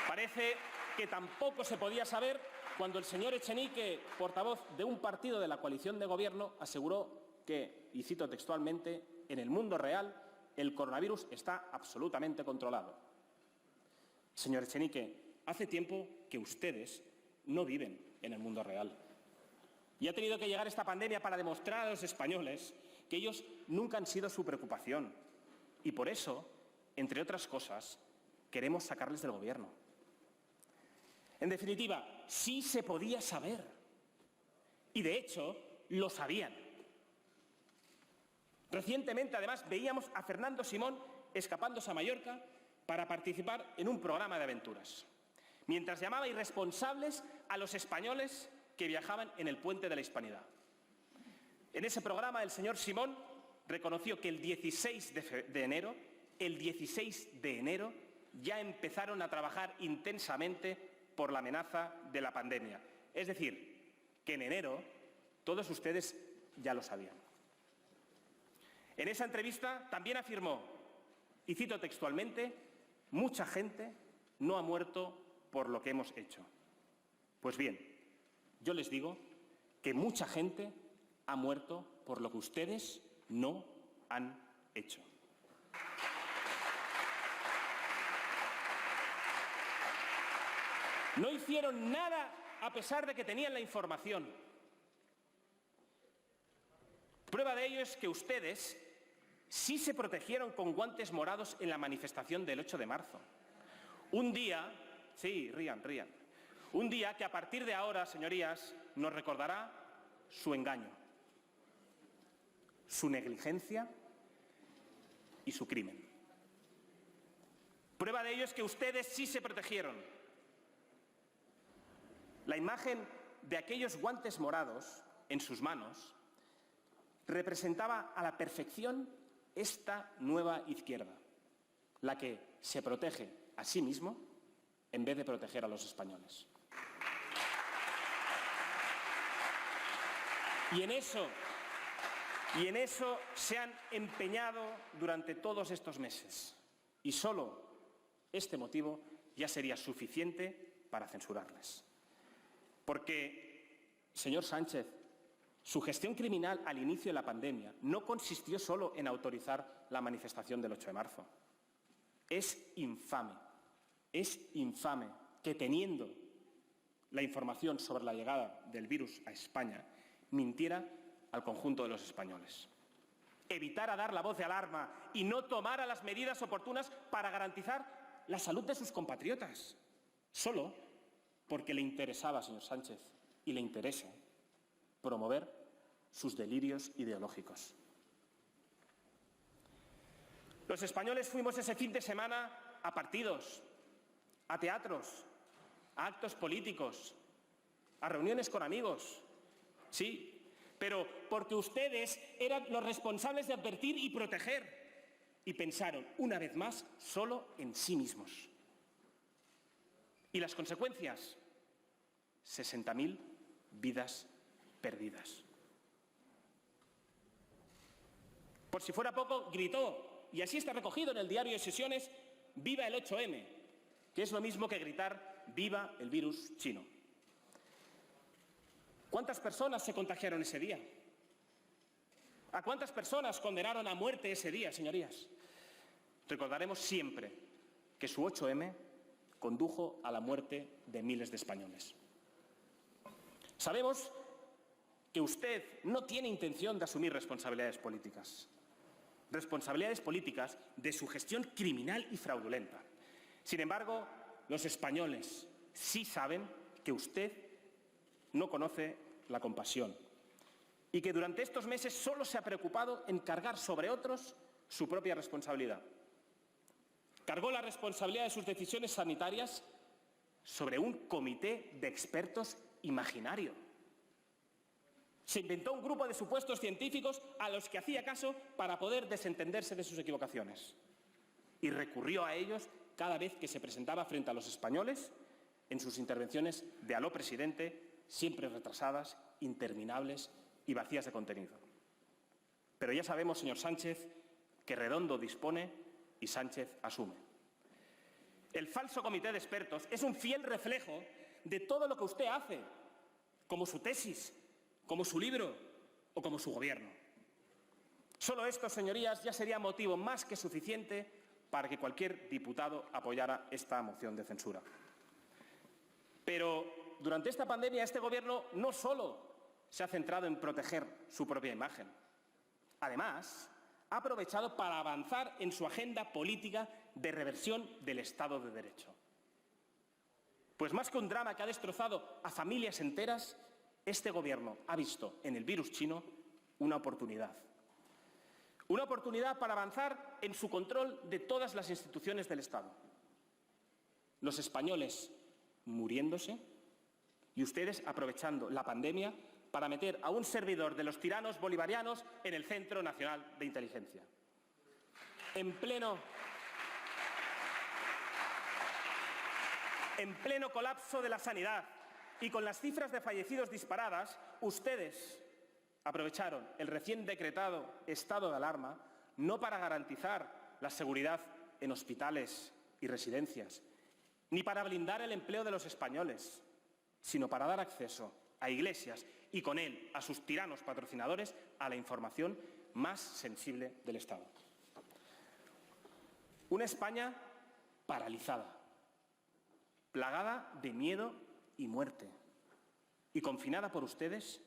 Parece que tampoco se podía saber cuando el señor Echenique, portavoz de un partido de la coalición de gobierno, aseguró que, y cito textualmente, en el mundo real el coronavirus está absolutamente controlado. Señor Echenique, hace tiempo que ustedes no viven en el mundo real. Y ha tenido que llegar esta pandemia para demostrar a los españoles que ellos nunca han sido su preocupación. Y por eso, entre otras cosas, queremos sacarles del gobierno. En definitiva, sí se podía saber. Y de hecho, lo sabían. Recientemente, además, veíamos a Fernando Simón escapándose a Mallorca para participar en un programa de aventuras, mientras llamaba irresponsables a los españoles que viajaban en el puente de la Hispanidad. En ese programa, el señor Simón reconoció que el 16 de enero ya empezaron a trabajar intensamente por la amenaza de la pandemia. Es decir, que en enero todos ustedes ya lo sabían. En esa entrevista también afirmó, y cito textualmente, mucha gente no ha muerto por lo que hemos hecho. Pues bien, yo les digo que mucha gente ha muerto por lo que ustedes no han hecho. No hicieron nada a pesar de que tenían la información. Prueba de ello es que ustedes sí se protegieron con guantes morados en la manifestación del 8 de marzo. Un día, sí, rían, un día que a partir de ahora, señorías, nos recordará su engaño, su negligencia y su crimen. Prueba de ello es que ustedes sí se protegieron. La imagen de aquellos guantes morados en sus manos representaba a la perfección esta nueva izquierda, la que se protege a sí mismo en vez de proteger a los españoles. Y en eso se han empeñado durante todos estos meses. Y solo este motivo ya sería suficiente para censurarles. Porque, señor Sánchez, su gestión criminal al inicio de la pandemia no consistió solo en autorizar la manifestación del 8 de marzo. Es infame que teniendo la información sobre la llegada del virus a España, mintiera al conjunto de los españoles. Evitara dar la voz de alarma y no tomara las medidas oportunas para garantizar la salud de sus compatriotas, solo porque le interesaba, señor Sánchez, y le interesa promover sus delirios ideológicos. Los españoles fuimos ese fin de semana a partidos, a teatros, a actos políticos, a reuniones con amigos, sí, pero porque ustedes eran los responsables de advertir y proteger, y pensaron, una vez más, solo en sí mismos. ¿Y las consecuencias? 60.000 vidas perdidas. Por si fuera poco, gritó, y así está recogido en el diario de sesiones, «Viva el 8M», que es lo mismo que gritar «Viva el virus chino». ¿Cuántas personas se contagiaron ese día? ¿A cuántas personas condenaron a muerte ese día, señorías? Recordaremos siempre que su 8M condujo a la muerte de miles de españoles. Sabemos que usted no tiene intención de asumir responsabilidades políticas de su gestión criminal y fraudulenta. Sin embargo, los españoles sí saben que usted no conoce la compasión y que durante estos meses solo se ha preocupado en cargar sobre otros su propia responsabilidad. Cargó la responsabilidad de sus decisiones sanitarias sobre un comité de expertos imaginario. Se inventó un grupo de supuestos científicos a los que hacía caso para poder desentenderse de sus equivocaciones. Y recurrió a ellos cada vez que se presentaba frente a los españoles en sus intervenciones de «Aló, presidente», siempre retrasadas, interminables y vacías de contenido. Pero ya sabemos, señor Sánchez, que Redondo dispone y Sánchez asume. El falso comité de expertos es un fiel reflejo de todo lo que usted hace, como su tesis, como su libro o como su gobierno. Solo esto, señorías, ya sería motivo más que suficiente para que cualquier diputado apoyara esta moción de censura. Pero durante esta pandemia este Gobierno no solo se ha centrado en proteger su propia imagen. Además, ha aprovechado para avanzar en su agenda política de reversión del Estado de Derecho. Pues más que un drama que ha destrozado a familias enteras, este Gobierno ha visto en el virus chino una oportunidad. Una oportunidad para avanzar en su control de todas las instituciones del Estado. Los españoles muriéndose y ustedes aprovechando la pandemia para meter a un servidor de los tiranos bolivarianos en el Centro Nacional de Inteligencia. En pleno colapso de la sanidad y con las cifras de fallecidos disparadas, ustedes aprovecharon el recién decretado estado de alarma no para garantizar la seguridad en hospitales y residencias, ni para blindar el empleo de los españoles, sino para dar acceso a Iglesias y con él a sus tiranos patrocinadores a la información más sensible del Estado. Una España paralizada, plagada de miedo y muerte, y confinada por ustedes,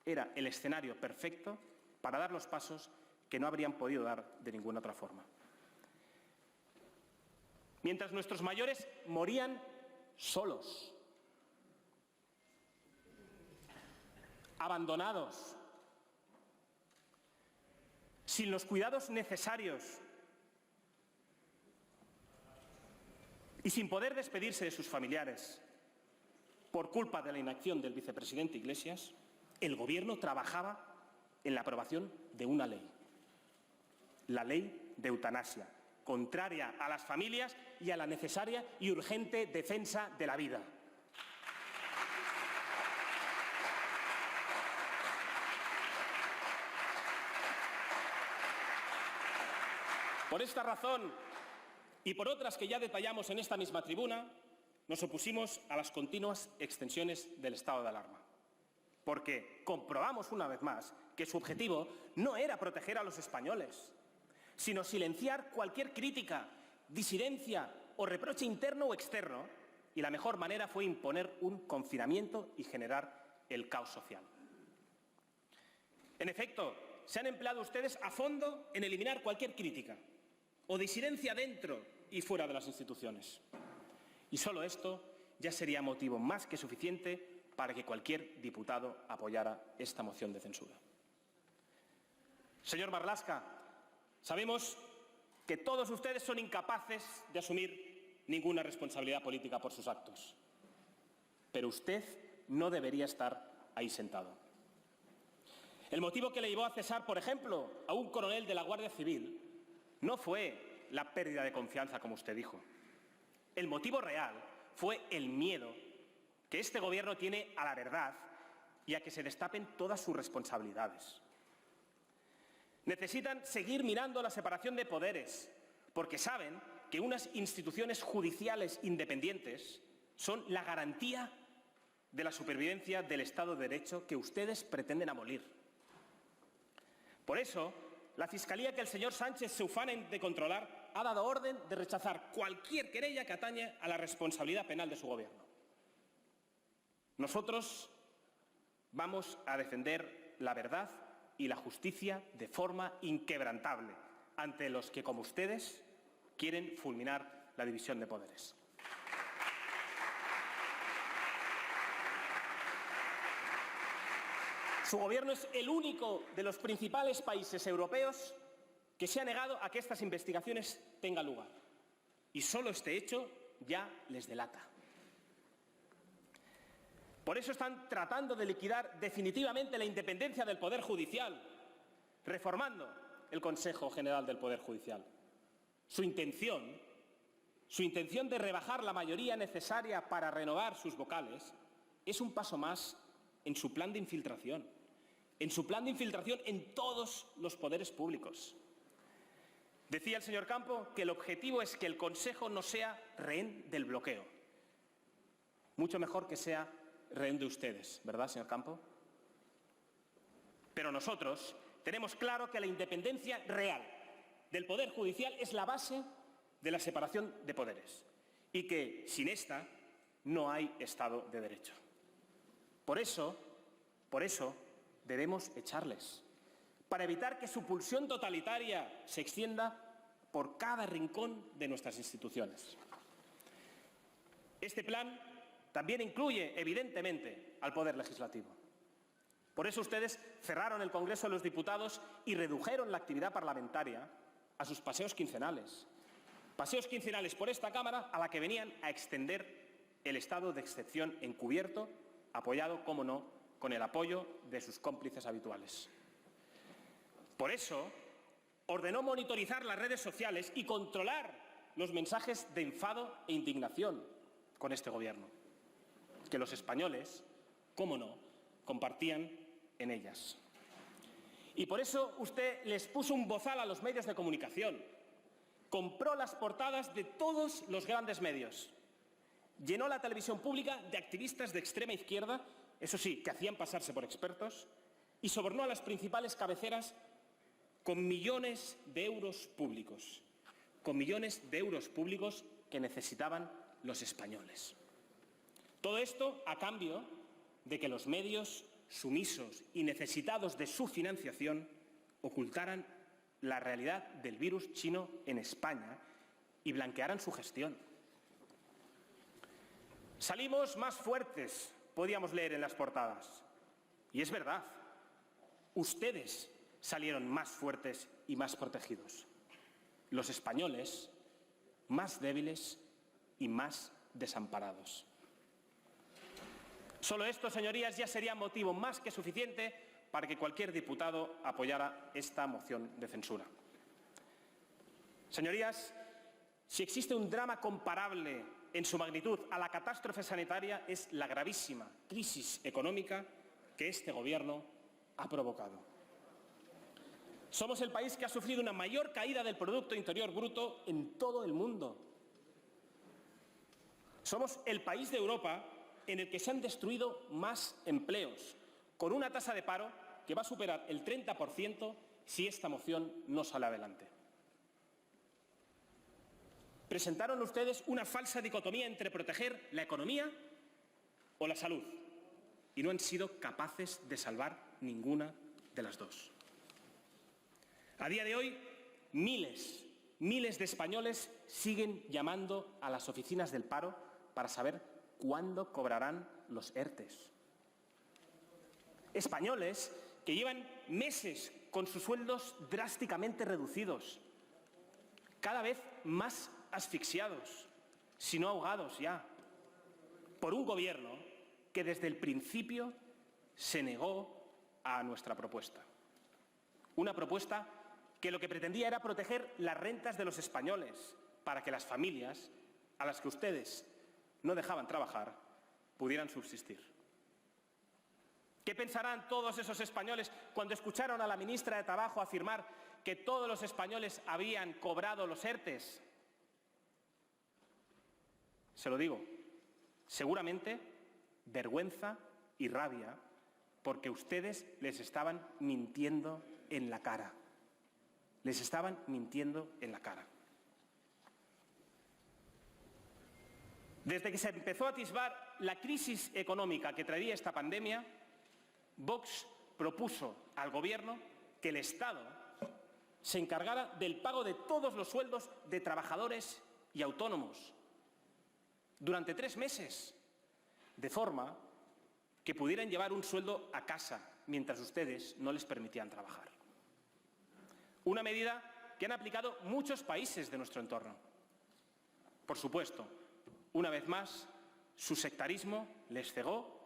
era el escenario perfecto para dar los pasos que no habrían podido dar de ninguna otra forma. Mientras nuestros mayores morían solos, abandonados, sin los cuidados necesarios y sin poder despedirse de sus familiares por culpa de la inacción del vicepresidente Iglesias, el Gobierno trabajaba en la aprobación de una ley, la ley de eutanasia, contraria a las familias y a la necesaria y urgente defensa de la vida. Por esta razón y por otras que ya detallamos en esta misma tribuna, nos opusimos a las continuas extensiones del estado de alarma, porque comprobamos una vez más que su objetivo no era proteger a los españoles, sino silenciar cualquier crítica, disidencia o reproche interno o externo y la mejor manera fue imponer un confinamiento y generar el caos social. En efecto, se han empleado ustedes a fondo en eliminar cualquier crítica o disidencia dentro y fuera de las instituciones. Y solo esto ya sería motivo más que suficiente para que cualquier diputado apoyara esta moción de censura. Señor Marlaska, sabemos que todos ustedes son incapaces de asumir ninguna responsabilidad política por sus actos. Pero usted no debería estar ahí sentado. El motivo que le llevó a cesar, por ejemplo, a un coronel de la Guardia Civil no fue la pérdida de confianza, como usted dijo. El motivo real fue el miedo que este Gobierno tiene a la verdad y a que se destapen todas sus responsabilidades. Necesitan seguir mirando la separación de poderes, porque saben que unas instituciones judiciales independientes son la garantía de la supervivencia del Estado de Derecho que ustedes pretenden abolir. Por eso, la Fiscalía que el señor Sánchez se ufana de controlar ha dado orden de rechazar cualquier querella que atañe a la responsabilidad penal de su Gobierno. Nosotros vamos a defender la verdad y la justicia de forma inquebrantable ante los que, como ustedes, quieren fulminar la división de poderes. Su Gobierno es el único de los principales países europeos que se ha negado a que estas investigaciones tengan lugar. Y solo este hecho ya les delata. Por eso están tratando de liquidar definitivamente la independencia del Poder Judicial, reformando el Consejo General del Poder Judicial. Su intención de rebajar la mayoría necesaria para renovar sus vocales es un paso más en su plan de infiltración, en todos los poderes públicos. Decía el señor Campo que el objetivo es que el Consejo no sea rehén del bloqueo. Mucho mejor que sea rehén de ustedes, ¿verdad, señor Campo? Pero nosotros tenemos claro que la independencia real del Poder Judicial es la base de la separación de poderes y que, sin esta, no hay Estado de Derecho. Por eso, debemos echarles, para evitar que su pulsión totalitaria se extienda por cada rincón de nuestras instituciones. Este plan también incluye, evidentemente, al Poder Legislativo. Por eso ustedes cerraron el Congreso de los Diputados y redujeron la actividad parlamentaria a sus paseos quincenales. Paseos quincenales por esta Cámara a la que venían a extender el estado de excepción encubierto, apoyado, cómo no, con el apoyo de sus cómplices habituales. Por eso, ordenó monitorizar las redes sociales y controlar los mensajes de enfado e indignación con este Gobierno, que los españoles, cómo no, compartían en ellas. Y por eso usted les puso un bozal a los medios de comunicación, compró las portadas de todos los grandes medios, llenó la televisión pública de activistas de extrema izquierda, eso sí, que hacían pasarse por expertos, y sobornó a las principales cabeceras con millones de euros públicos, que necesitaban los españoles. Todo esto a cambio de que los medios, sumisos y necesitados de su financiación, ocultaran la realidad del virus chino en España y blanquearan su gestión. Salimos más fuertes, podíamos leer en las portadas. Y es verdad, ustedes salieron más fuertes y más protegidos. Los españoles, más débiles y más desamparados. Solo esto, señorías, ya sería motivo más que suficiente para que cualquier diputado apoyara esta moción de censura. Señorías, si existe un drama comparable en su magnitud a la catástrofe sanitaria, es la gravísima crisis económica que este Gobierno ha provocado. Somos el país que ha sufrido una mayor caída del Producto Interior Bruto en todo el mundo. Somos el país de Europa en el que se han destruido más empleos, con una tasa de paro que va a superar el 30% si esta moción no sale adelante. Presentaron ustedes una falsa dicotomía entre proteger la economía o la salud, y no han sido capaces de salvar ninguna de las dos. A día de hoy, miles de españoles siguen llamando a las oficinas del paro para saber cuándo cobrarán los ERTEs. Españoles que llevan meses con sus sueldos drásticamente reducidos, cada vez más asfixiados, si no ahogados ya, por un gobierno que desde el principio se negó a nuestra propuesta. Una propuesta que lo que pretendía era proteger las rentas de los españoles para que las familias, a las que ustedes no dejaban trabajar, pudieran subsistir. ¿Qué pensarán todos esos españoles cuando escucharon a la ministra de Trabajo afirmar que todos los españoles habían cobrado los ERTEs? Se lo digo, seguramente vergüenza y rabia, porque ustedes les estaban mintiendo en la cara. Les estaban mintiendo en la cara. Desde que se empezó a atisbar la crisis económica que traía esta pandemia, Vox propuso al Gobierno que el Estado se encargara del pago de todos los sueldos de trabajadores y autónomos durante 3 meses, de forma que pudieran llevar un sueldo a casa mientras ustedes no les permitían trabajar. Una medida que han aplicado muchos países de nuestro entorno. Por supuesto, una vez más, su sectarismo les cegó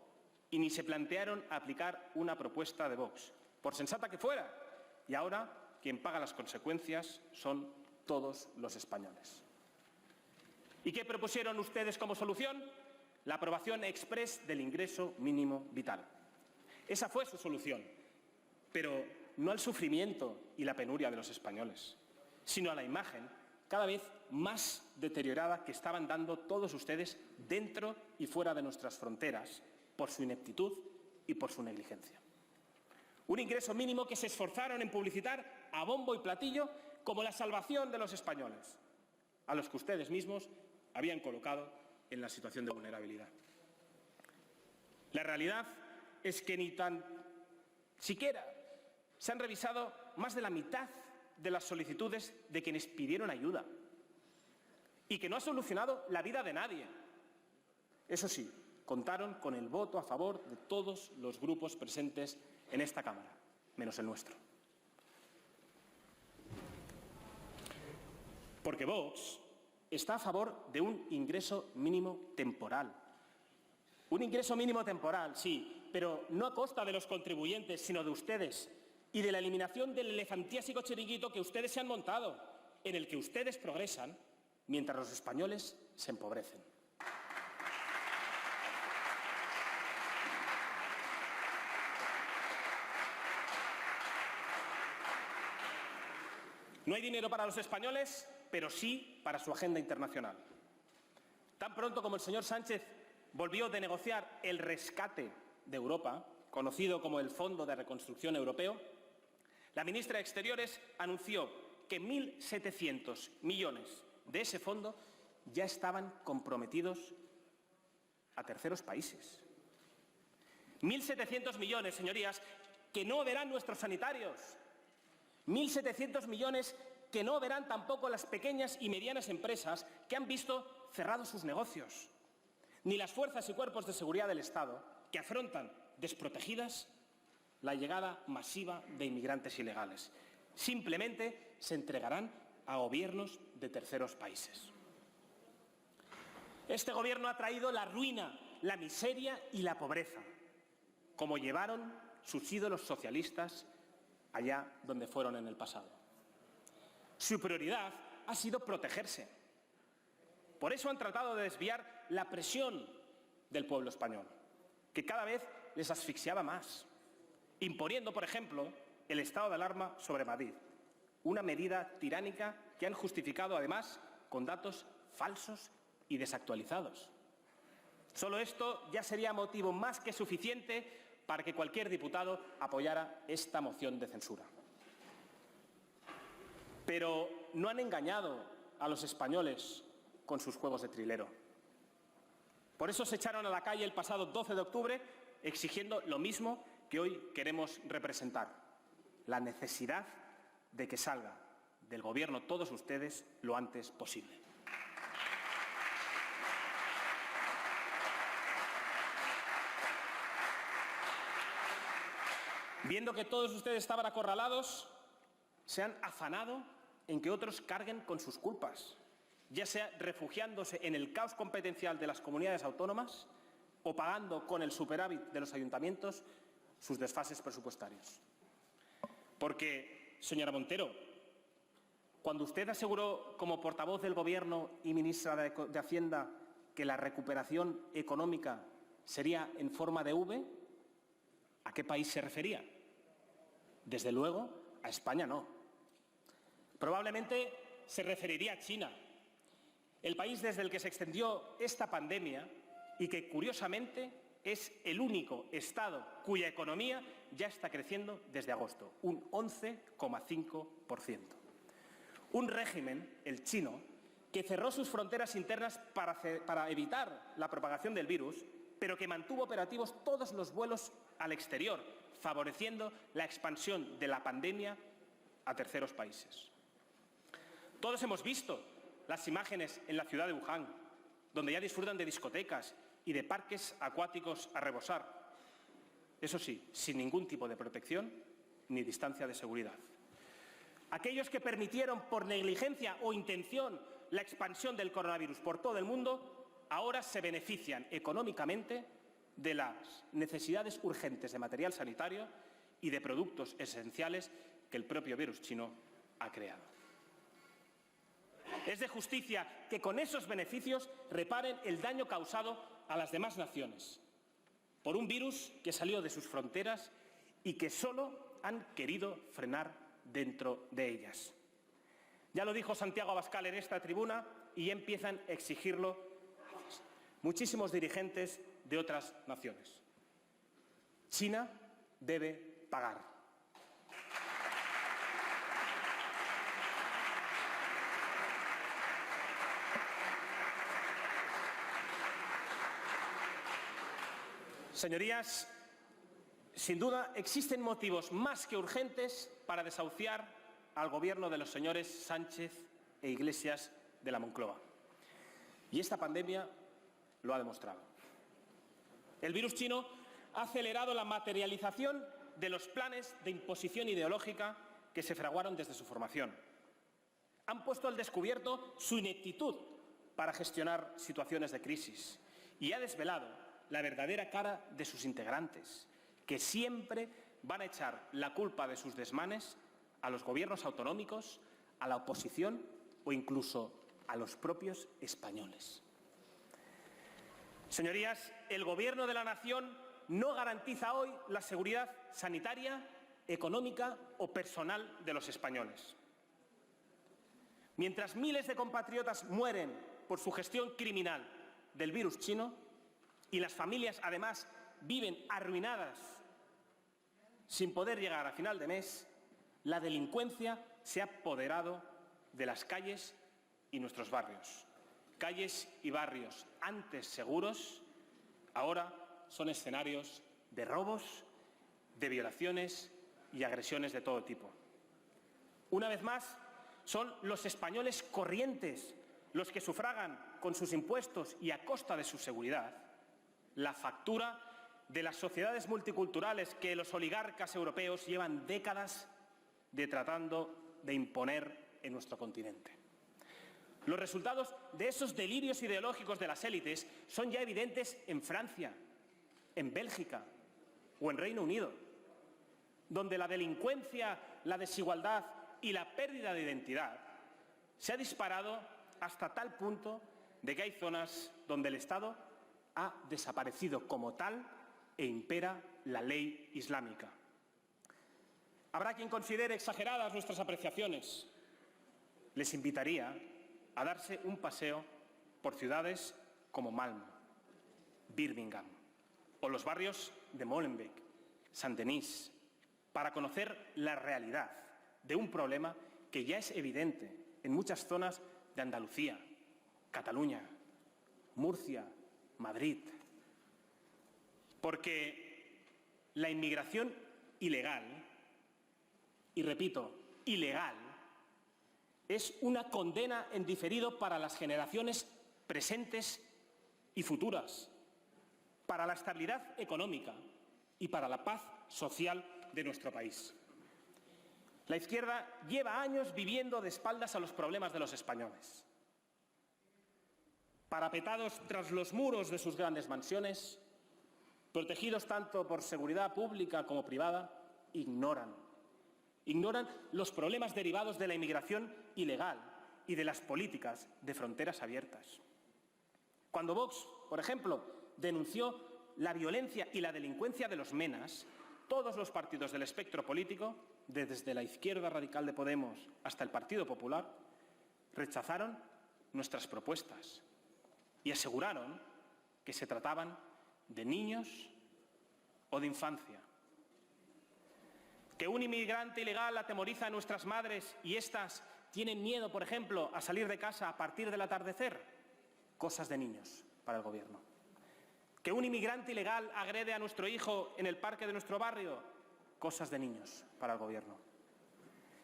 y ni se plantearon aplicar una propuesta de Vox, por sensata que fuera, y ahora quien paga las consecuencias son todos los españoles. ¿Y qué propusieron ustedes como solución? La aprobación exprés del ingreso mínimo vital. Esa fue su solución, pero no al sufrimiento y la penuria de los españoles, sino a la imagen cada vez más deteriorada que estaban dando todos ustedes dentro y fuera de nuestras fronteras por su ineptitud y por su negligencia. Un ingreso mínimo que se esforzaron en publicitar a bombo y platillo como la salvación de los españoles, a los que ustedes mismos habían colocado en la situación de vulnerabilidad. La realidad es que ni tan siquiera se han revisado más de la mitad de las solicitudes de quienes pidieron ayuda y que no ha solucionado la vida de nadie. Eso sí, contaron con el voto a favor de todos los grupos presentes en esta Cámara, menos el nuestro. Porque Vox está a favor de un ingreso mínimo temporal. Un ingreso mínimo temporal, sí, pero no a costa de los contribuyentes, sino de ustedes, y de la eliminación del elefantiásico chiringuito que ustedes se han montado, en el que ustedes progresan, mientras los españoles se empobrecen. No hay dinero para los españoles, pero sí para su agenda internacional. Tan pronto como el señor Sánchez volvió de negociar el rescate de Europa, conocido como el Fondo de Reconstrucción Europeo, la ministra de Exteriores anunció que 1.700 millones de ese fondo ya estaban comprometidos a terceros países. 1.700 millones, señorías, que no verán nuestros sanitarios. 1.700 millones que no verán tampoco las pequeñas y medianas empresas que han visto cerrados sus negocios, ni las fuerzas y cuerpos de seguridad del Estado que afrontan desprotegidas la llegada masiva de inmigrantes ilegales. Simplemente se entregarán a gobiernos de terceros países. Este gobierno ha traído la ruina, la miseria y la pobreza, como llevaron sus ídolos socialistas allá donde fueron en el pasado. Su prioridad ha sido protegerse. Por eso han tratado de desviar la presión del pueblo español, que cada vez les asfixiaba más, imponiendo, por ejemplo, el estado de alarma sobre Madrid, una medida tiránica que han justificado, además, con datos falsos y desactualizados. Solo esto ya sería motivo más que suficiente para que cualquier diputado apoyara esta moción de censura. Pero no han engañado a los españoles con sus juegos de trilero. Por eso se echaron a la calle el pasado 12 de octubre exigiendo lo mismo que hoy queremos representar: la necesidad de que salga del Gobierno todos ustedes lo antes posible. Viendo que todos ustedes estaban acorralados, se han afanado en que otros carguen con sus culpas, ya sea refugiándose en el caos competencial de las comunidades autónomas o pagando con el superávit de los ayuntamientos sus desfases presupuestarios. Porque, señora Montero, cuando usted aseguró como portavoz del Gobierno y ministra de Hacienda que la recuperación económica sería en forma de V, ¿a qué país se refería? Desde luego, a España no. Probablemente se referiría a China, el país desde el que se extendió esta pandemia y que, curiosamente, es el único Estado cuya economía ya está creciendo desde agosto, un 11,5%. Un régimen, el chino, que cerró sus fronteras internas para evitar la propagación del virus, pero que mantuvo operativos todos los vuelos al exterior, favoreciendo la expansión de la pandemia a terceros países. Todos hemos visto las imágenes en la ciudad de Wuhan, donde ya disfrutan de discotecas y de parques acuáticos a rebosar. Eso sí, sin ningún tipo de protección ni distancia de seguridad. Aquellos que permitieron por negligencia o intención la expansión del coronavirus por todo el mundo, ahora se benefician económicamente de las necesidades urgentes de material sanitario y de productos esenciales que el propio virus chino ha creado. Es de justicia que con esos beneficios reparen el daño causado a las demás naciones por un virus que salió de sus fronteras y que solo han querido frenar dentro de ellas. Ya lo dijo Santiago Abascal en esta tribuna y ya empiezan a exigirlo muchísimos dirigentes de otras naciones. China debe pagar. Señorías, sin duda existen motivos más que urgentes para desahuciar al Gobierno de los señores Sánchez e Iglesias de la Moncloa. Y esta pandemia lo ha demostrado. El virus chino ha acelerado la materialización de los planes de imposición ideológica que se fraguaron desde su formación. Han puesto al descubierto su ineptitud para gestionar situaciones de crisis y ha desvelado la verdadera cara de sus integrantes, que siempre van a echar la culpa de sus desmanes a los gobiernos autonómicos, a la oposición o incluso a los propios españoles. Señorías, el Gobierno de la Nación no garantiza hoy la seguridad sanitaria, económica o personal de los españoles. Mientras miles de compatriotas mueren por su gestión criminal del virus chino y las familias, además, viven arruinadas sin poder llegar a final de mes, la delincuencia se ha apoderado de las calles y nuestros barrios. Calles y barrios antes seguros, ahora son escenarios de robos, de violaciones y agresiones de todo tipo. Una vez más, son los españoles corrientes los que sufragan con sus impuestos y a costa de su seguridad la factura de las sociedades multiculturales que los oligarcas europeos llevan décadas tratando de imponer en nuestro continente. Los resultados de esos delirios ideológicos de las élites son ya evidentes en Francia, en Bélgica o en Reino Unido, donde la delincuencia, la desigualdad y la pérdida de identidad se ha disparado hasta tal punto de que hay zonas donde el Estado ha desaparecido como tal e impera la ley islámica. Habrá quien considere exageradas nuestras apreciaciones. Les invitaría a darse un paseo por ciudades como Malmö, Birmingham o los barrios de Molenbeek, Saint-Denis, para conocer la realidad de un problema que ya es evidente en muchas zonas de Andalucía, Cataluña, Murcia, Madrid. Porque la inmigración ilegal, y repito, ilegal, es una condena en diferido para las generaciones presentes y futuras, para la estabilidad económica y para la paz social de nuestro país. La izquierda lleva años viviendo de espaldas a los problemas de los españoles. Parapetados tras los muros de sus grandes mansiones, protegidos tanto por seguridad pública como privada, ignoran los problemas derivados de la inmigración ilegal y de las políticas de fronteras abiertas. Cuando Vox, por ejemplo, denunció la violencia y la delincuencia de los menas, todos los partidos del espectro político, desde la izquierda radical de Podemos hasta el Partido Popular, rechazaron nuestras propuestas y aseguraron que se trataban de niños o de infancia. Que un inmigrante ilegal atemoriza a nuestras madres y éstas tienen miedo, por ejemplo, a salir de casa a partir del atardecer. Cosas de niños para el Gobierno. Que un inmigrante ilegal agrede a nuestro hijo en el parque de nuestro barrio. Cosas de niños para el Gobierno.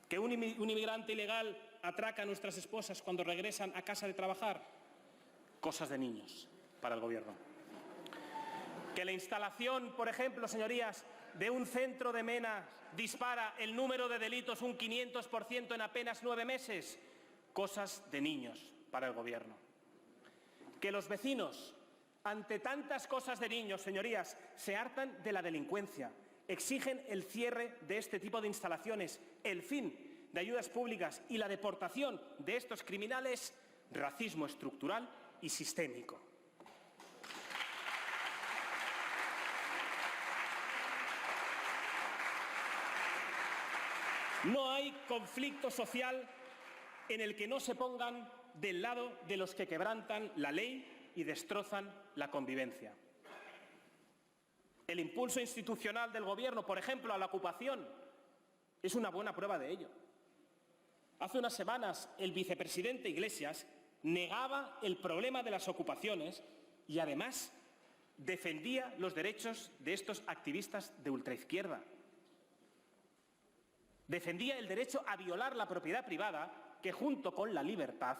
Que un inmigrante ilegal atraca a nuestras esposas cuando regresan a casa de trabajar. Cosas de niños para el Gobierno. Que la instalación, por ejemplo, señorías, de un centro de menas dispara el número de delitos un 500% en apenas 9 meses. Cosas de niños para el Gobierno. Que los vecinos, ante tantas cosas de niños, señorías, se hartan de la delincuencia, exigen el cierre de este tipo de instalaciones, el fin de ayudas públicas y la deportación de estos criminales, racismo estructural y sistémico. No hay conflicto social en el que no se pongan del lado de los que quebrantan la ley y destrozan la convivencia. El impulso institucional del Gobierno, por ejemplo, a la ocupación, es una buena prueba de ello. Hace unas semanas, el vicepresidente Iglesias negaba el problema de las ocupaciones y, además, defendía los derechos de estos activistas de ultraizquierda. Defendía el derecho a violar la propiedad privada, que junto con la libertad,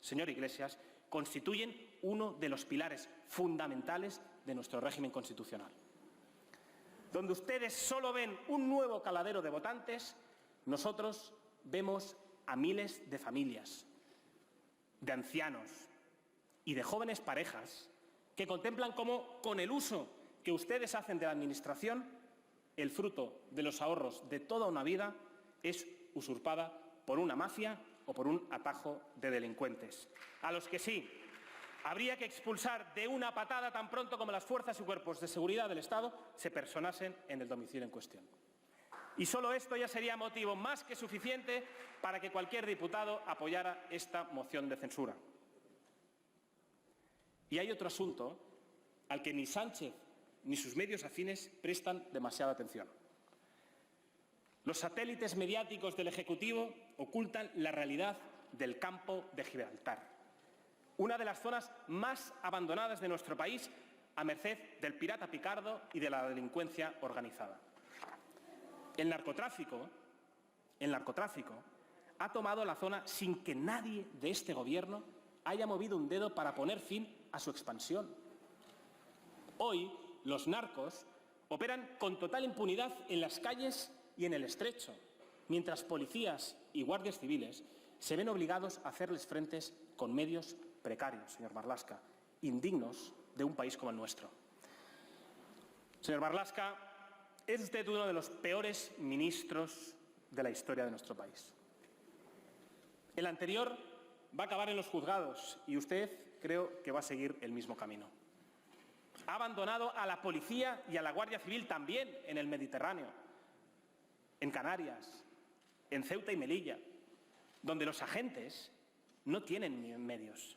señor Iglesias, constituyen uno de los pilares fundamentales de nuestro régimen constitucional. Donde ustedes solo ven un nuevo caladero de votantes, nosotros vemos a miles de familias, de ancianos y de jóvenes parejas que contemplan cómo, con el uso que ustedes hacen de la Administración, el fruto de los ahorros de toda una vida es usurpada por una mafia o por un atajo de delincuentes, a los que sí habría que expulsar de una patada tan pronto como las fuerzas y cuerpos de seguridad del Estado se personasen en el domicilio en cuestión. Y solo esto ya sería motivo más que suficiente para que cualquier diputado apoyara esta moción de censura. Y hay otro asunto al que ni Sánchez ni sus medios afines prestan demasiada atención. Los satélites mediáticos del Ejecutivo ocultan la realidad del campo de Gibraltar, una de las zonas más abandonadas de nuestro país, a merced del pirata picardo y de la delincuencia organizada. El narcotráfico ha tomado la zona sin que nadie de este Gobierno haya movido un dedo para poner fin a su expansión. Hoy, los narcos operan con total impunidad en las calles y en el estrecho, mientras policías y guardias civiles se ven obligados a hacerles frentes con medios precarios, señor Marlaska, indignos de un país como el nuestro. Señor Marlaska, es usted uno de los peores ministros de la historia de nuestro país. El anterior va a acabar en los juzgados y usted creo que va a seguir el mismo camino. Ha abandonado a la policía y a la Guardia Civil también en el Mediterráneo, en Canarias, en Ceuta y Melilla, donde los agentes no tienen medios.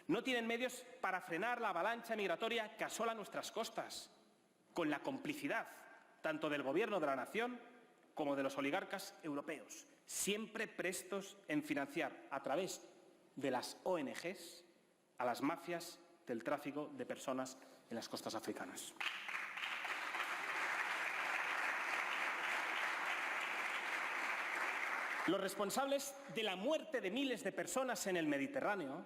No tienen medios para frenar la avalancha migratoria que asola nuestras costas, con la complicidad tanto del Gobierno de la Nación como de los oligarcas europeos, siempre prestos en financiar a través de las ONGs a las mafias del tráfico de personas en las costas africanas. Los responsables de la muerte de miles de personas en el Mediterráneo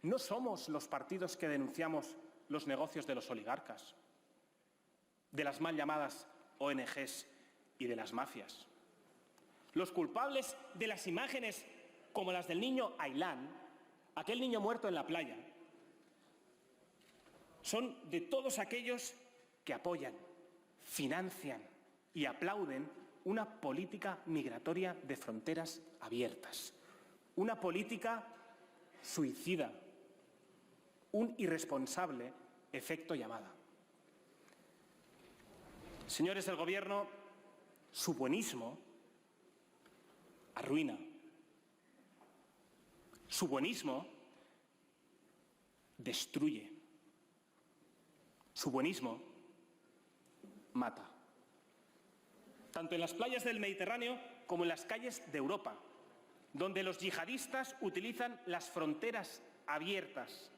no somos los partidos que denunciamos los negocios de los oligarcas, de las mal llamadas ONGs y de las mafias. Los culpables de las imágenes como las del niño Ailán, aquel niño muerto en la playa, son de todos aquellos que apoyan, financian y aplauden una política migratoria de fronteras abiertas, una política suicida, un irresponsable efecto llamada. Señores del Gobierno, su buenismo arruina. Su buenismo destruye. Su buenismo mata. Tanto en las playas del Mediterráneo como en las calles de Europa, donde los yihadistas utilizan las fronteras abiertas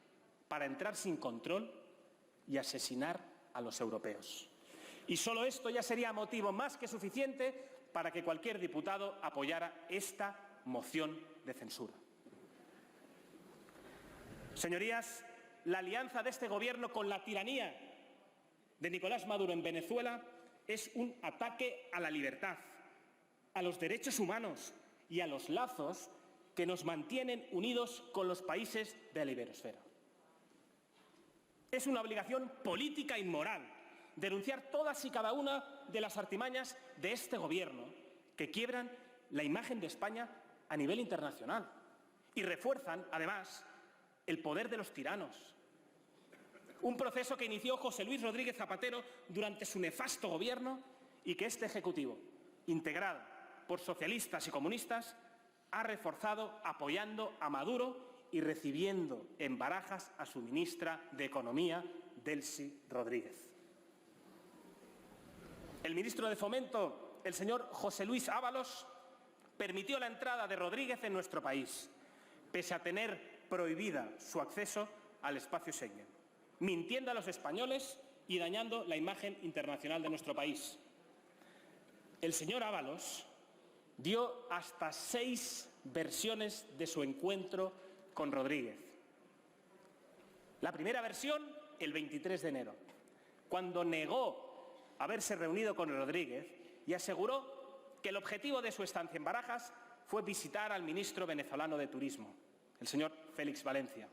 para entrar sin control y asesinar a los europeos. Y solo esto ya sería motivo más que suficiente para que cualquier diputado apoyara esta moción de censura. Señorías, la alianza de este Gobierno con la tiranía de Nicolás Maduro en Venezuela es un ataque a la libertad, a los derechos humanos y a los lazos que nos mantienen unidos con los países de la iberosfera. Es una obligación política y moral denunciar todas y cada una de las artimañas de este Gobierno que quiebran la imagen de España a nivel internacional y refuerzan, además, el poder de los tiranos. Un proceso que inició José Luis Rodríguez Zapatero durante su nefasto gobierno y que este Ejecutivo, integrado por socialistas y comunistas, ha reforzado apoyando a Maduro y recibiendo en Barajas a su ministra de Economía, Delcy Rodríguez. El ministro de Fomento, el señor José Luis Ábalos, permitió la entrada de Rodríguez en nuestro país, pese a tener prohibida su acceso al espacio Schengen, mintiendo a los españoles y dañando la imagen internacional de nuestro país. El señor Ábalos dio hasta 6 versiones de su encuentro con Rodríguez. La primera versión, el 23 de enero, cuando negó haberse reunido con Rodríguez y aseguró que el objetivo de su estancia en Barajas fue visitar al ministro venezolano de Turismo, el señor Félix Valencia.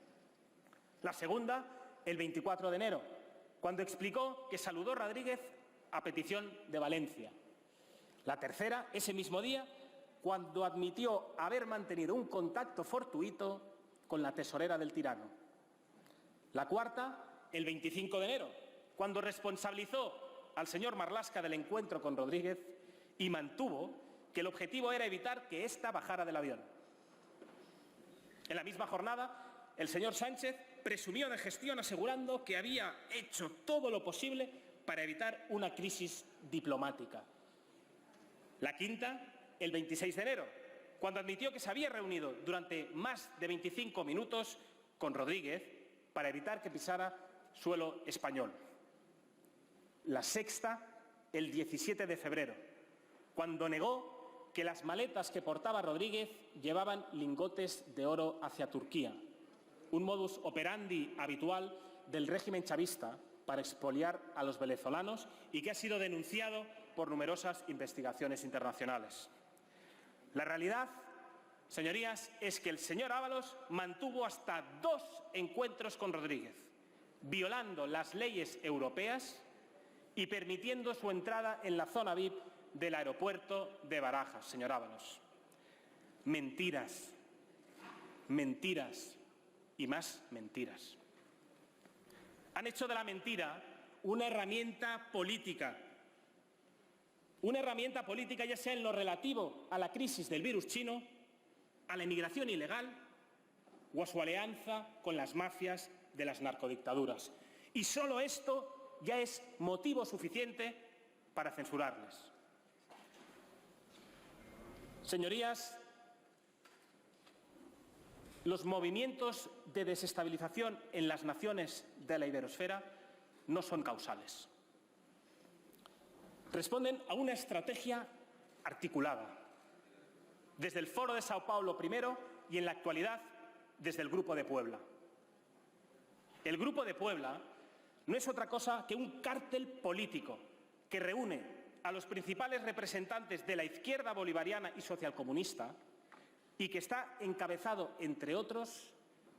La segunda, el 24 de enero, cuando explicó que saludó a Rodríguez a petición de Valencia. La tercera, ese mismo día, cuando admitió haber mantenido un contacto fortuito con la tesorera del tirano. La cuarta, el 25 de enero, cuando responsabilizó al señor Marlaska del encuentro con Rodríguez y mantuvo que el objetivo era evitar que ésta bajara del avión. En la misma jornada, el señor Sánchez presumió de gestión asegurando que había hecho todo lo posible para evitar una crisis diplomática. La quinta, el 26 de enero, cuando admitió que se había reunido durante más de 25 minutos con Rodríguez para evitar que pisara suelo español. La sexta, el 17 de febrero, cuando negó que las maletas que portaba Rodríguez llevaban lingotes de oro hacia Turquía, un modus operandi habitual del régimen chavista para expoliar a los venezolanos y que ha sido denunciado por numerosas investigaciones internacionales. La realidad, señorías, es que el señor Ábalos mantuvo hasta 2 encuentros con Rodríguez, violando las leyes europeas y permitiendo su entrada en la zona VIP del aeropuerto de Barajas, señor Ábalos. Mentiras, mentiras y más mentiras. Han hecho de la mentira una herramienta política ya sea en lo relativo a la crisis del virus chino, a la inmigración ilegal o a su alianza con las mafias de las narcodictaduras. Y solo esto ya es motivo suficiente para censurarles. Señorías, Los movimientos de desestabilización en las naciones de la iberosfera no son causales. Responden a una estrategia articulada, desde el Foro de Sao Paulo primero y en la actualidad desde el Grupo de Puebla. El Grupo de Puebla no es otra cosa que un cártel político que reúne a los principales representantes de la izquierda bolivariana y socialcomunista y que está encabezado, entre otros,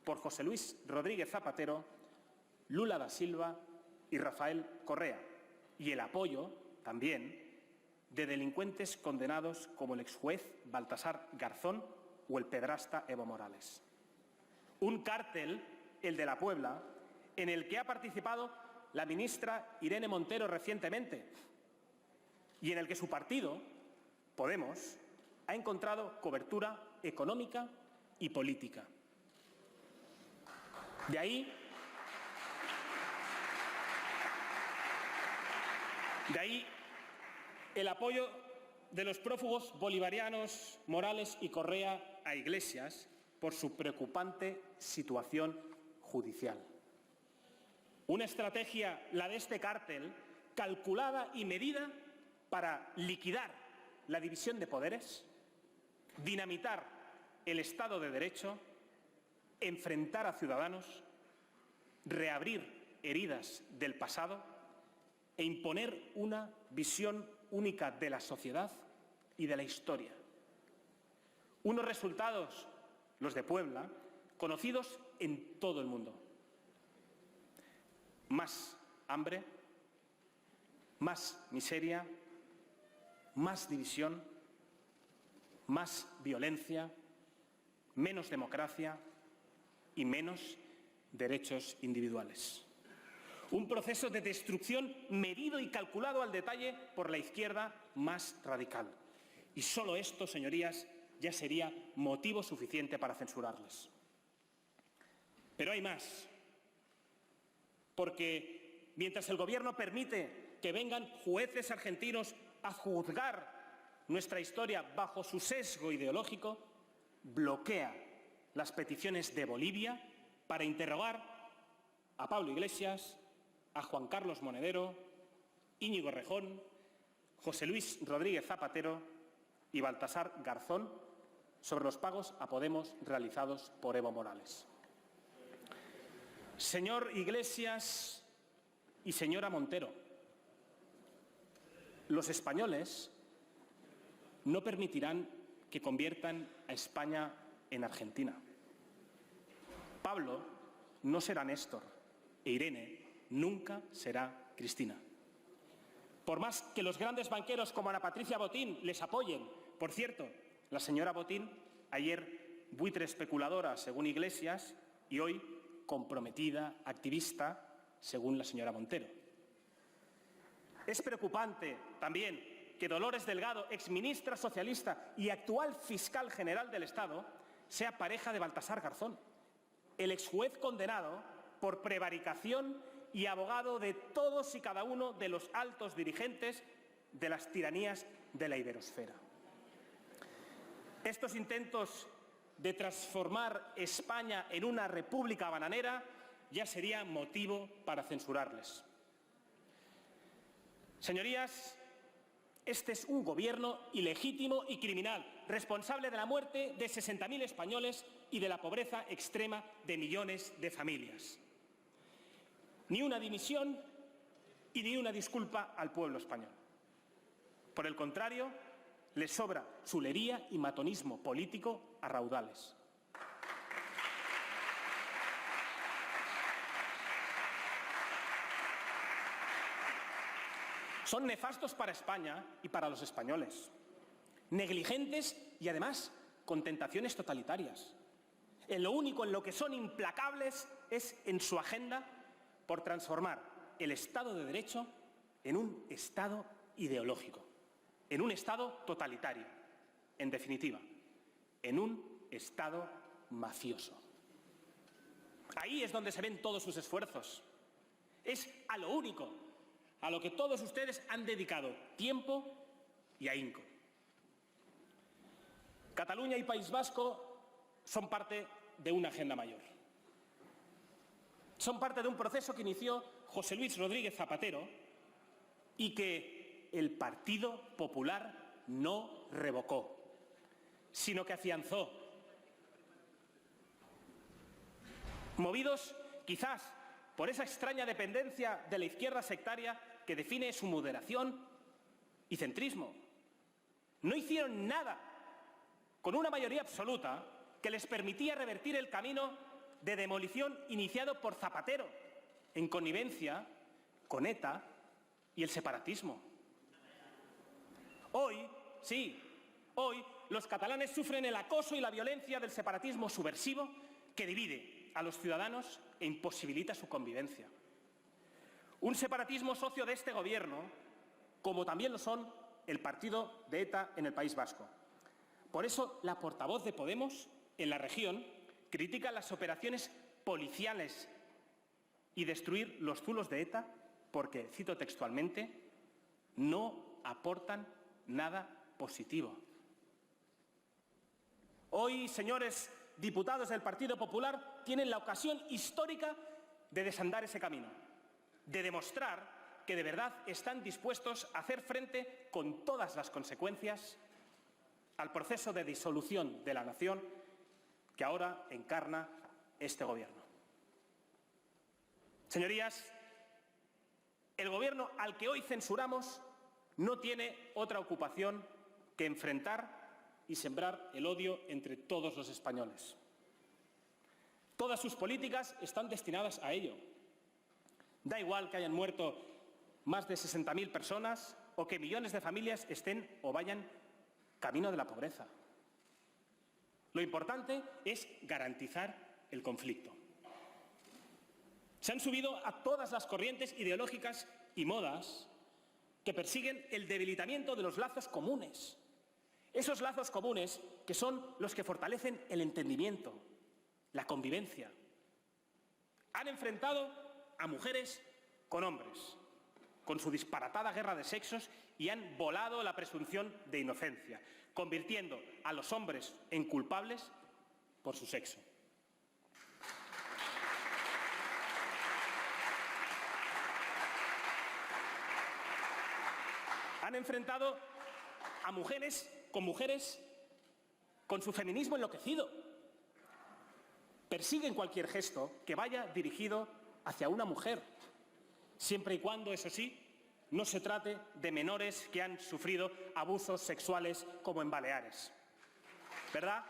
por José Luis Rodríguez Zapatero, Lula da Silva y Rafael Correa, y el apoyo, también, de delincuentes condenados como el exjuez Baltasar Garzón o el pedrasta Evo Morales. Un cártel, el de la Puebla, en el que ha participado la ministra Irene Montero recientemente y en el que su partido, Podemos, ha encontrado cobertura económica y política. De ahí el apoyo de los prófugos bolivarianos Morales y Correa a Iglesias por su preocupante situación judicial. Una estrategia, la de este cártel, calculada y medida para liquidar la división de poderes, dinamitar el Estado de Derecho, enfrentar a ciudadanos, reabrir heridas del pasado e imponer una visión única de la sociedad y de la historia. Unos resultados, los de Puebla, conocidos en todo el mundo. Más hambre, más miseria, más división, más violencia, menos democracia y menos derechos individuales. Un proceso de destrucción medido y calculado al detalle por la izquierda más radical. Y solo esto, señorías, ya sería motivo suficiente para censurarles. Pero hay más. Porque mientras el Gobierno permite que vengan jueces argentinos a juzgar nuestra historia bajo su sesgo ideológico, bloquea las peticiones de Bolivia para interrogar a Pablo Iglesias, a Juan Carlos Monedero, Íñigo Errejón, José Luis Rodríguez Zapatero y Baltasar Garzón sobre los pagos a Podemos realizados por Evo Morales. Señor Iglesias y señora Montero, los españoles no permitirán que conviertan a España en Argentina. Pablo no será Néstor e Irene nunca será Cristina. Por más que los grandes banqueros como Ana Patricia Botín les apoyen, por cierto, la señora Botín, ayer buitre especuladora según Iglesias y hoy comprometida, activista, según la señora Montero. Es preocupante también que Dolores Delgado, exministra socialista y actual fiscal general del Estado, sea pareja de Baltasar Garzón, el exjuez condenado por prevaricación y abogado de todos y cada uno de los altos dirigentes de las tiranías de la iberosfera. Estos intentos de transformar España en una república bananera ya sería motivo para censurarles. Señorías, este es un gobierno ilegítimo y criminal, responsable de la muerte de 60.000 españoles y de la pobreza extrema de millones de familias. Ni una dimisión y ni una disculpa al pueblo español. Por el contrario, les sobra chulería y matonismo político a raudales. Son nefastos para España y para los españoles, negligentes y además con tentaciones totalitarias. En lo único en lo que son implacables es en su agenda por transformar el Estado de Derecho en un Estado ideológico, en un Estado totalitario, en definitiva, en un Estado mafioso. Ahí es donde se ven todos sus esfuerzos. Es a lo único a lo que todos ustedes han dedicado tiempo y ahínco. Cataluña y País Vasco son parte de una agenda mayor. Son parte de un proceso que inició José Luis Rodríguez Zapatero y que el Partido Popular no revocó, sino que afianzó. Movidos quizás por esa extraña dependencia de la izquierda sectaria que define su moderación y centrismo. No hicieron nada con una mayoría absoluta que les permitía revertir el camino de demolición iniciado por Zapatero, en connivencia con ETA y el separatismo. Hoy, sí, hoy los catalanes sufren el acoso y la violencia del separatismo subversivo que divide a los ciudadanos e imposibilita su convivencia. Un separatismo socio de este gobierno, como también lo son el partido de ETA en el País Vasco. Por eso, la portavoz de Podemos en la región critica las operaciones policiales y destruir los zulos de ETA porque, cito textualmente, no aportan nada positivo. Hoy, señores diputados del Partido Popular, tienen la ocasión histórica de desandar ese camino, de demostrar que de verdad están dispuestos a hacer frente con todas las consecuencias al proceso de disolución de la nación que ahora encarna este Gobierno. Señorías, el Gobierno al que hoy censuramos no tiene otra ocupación que enfrentar y sembrar el odio entre todos los españoles. Todas sus políticas están destinadas a ello. Da igual que hayan muerto más de 60.000 personas o que millones de familias estén o vayan camino de la pobreza. Lo importante es garantizar el conflicto. Se han subido a todas las corrientes ideológicas y modas que persiguen el debilitamiento de los lazos comunes. Esos lazos comunes que son los que fortalecen el entendimiento, la convivencia. Han enfrentado a mujeres con hombres, con su disparatada guerra de sexos, y han volado la presunción de inocencia, convirtiendo a los hombres en culpables por su sexo. Han enfrentado a mujeres con su feminismo enloquecido. Persiguen cualquier gesto que vaya dirigido hacia una mujer, siempre y cuando, eso sí, no se trate de menores que han sufrido abusos sexuales como en Baleares. ¿Verdad?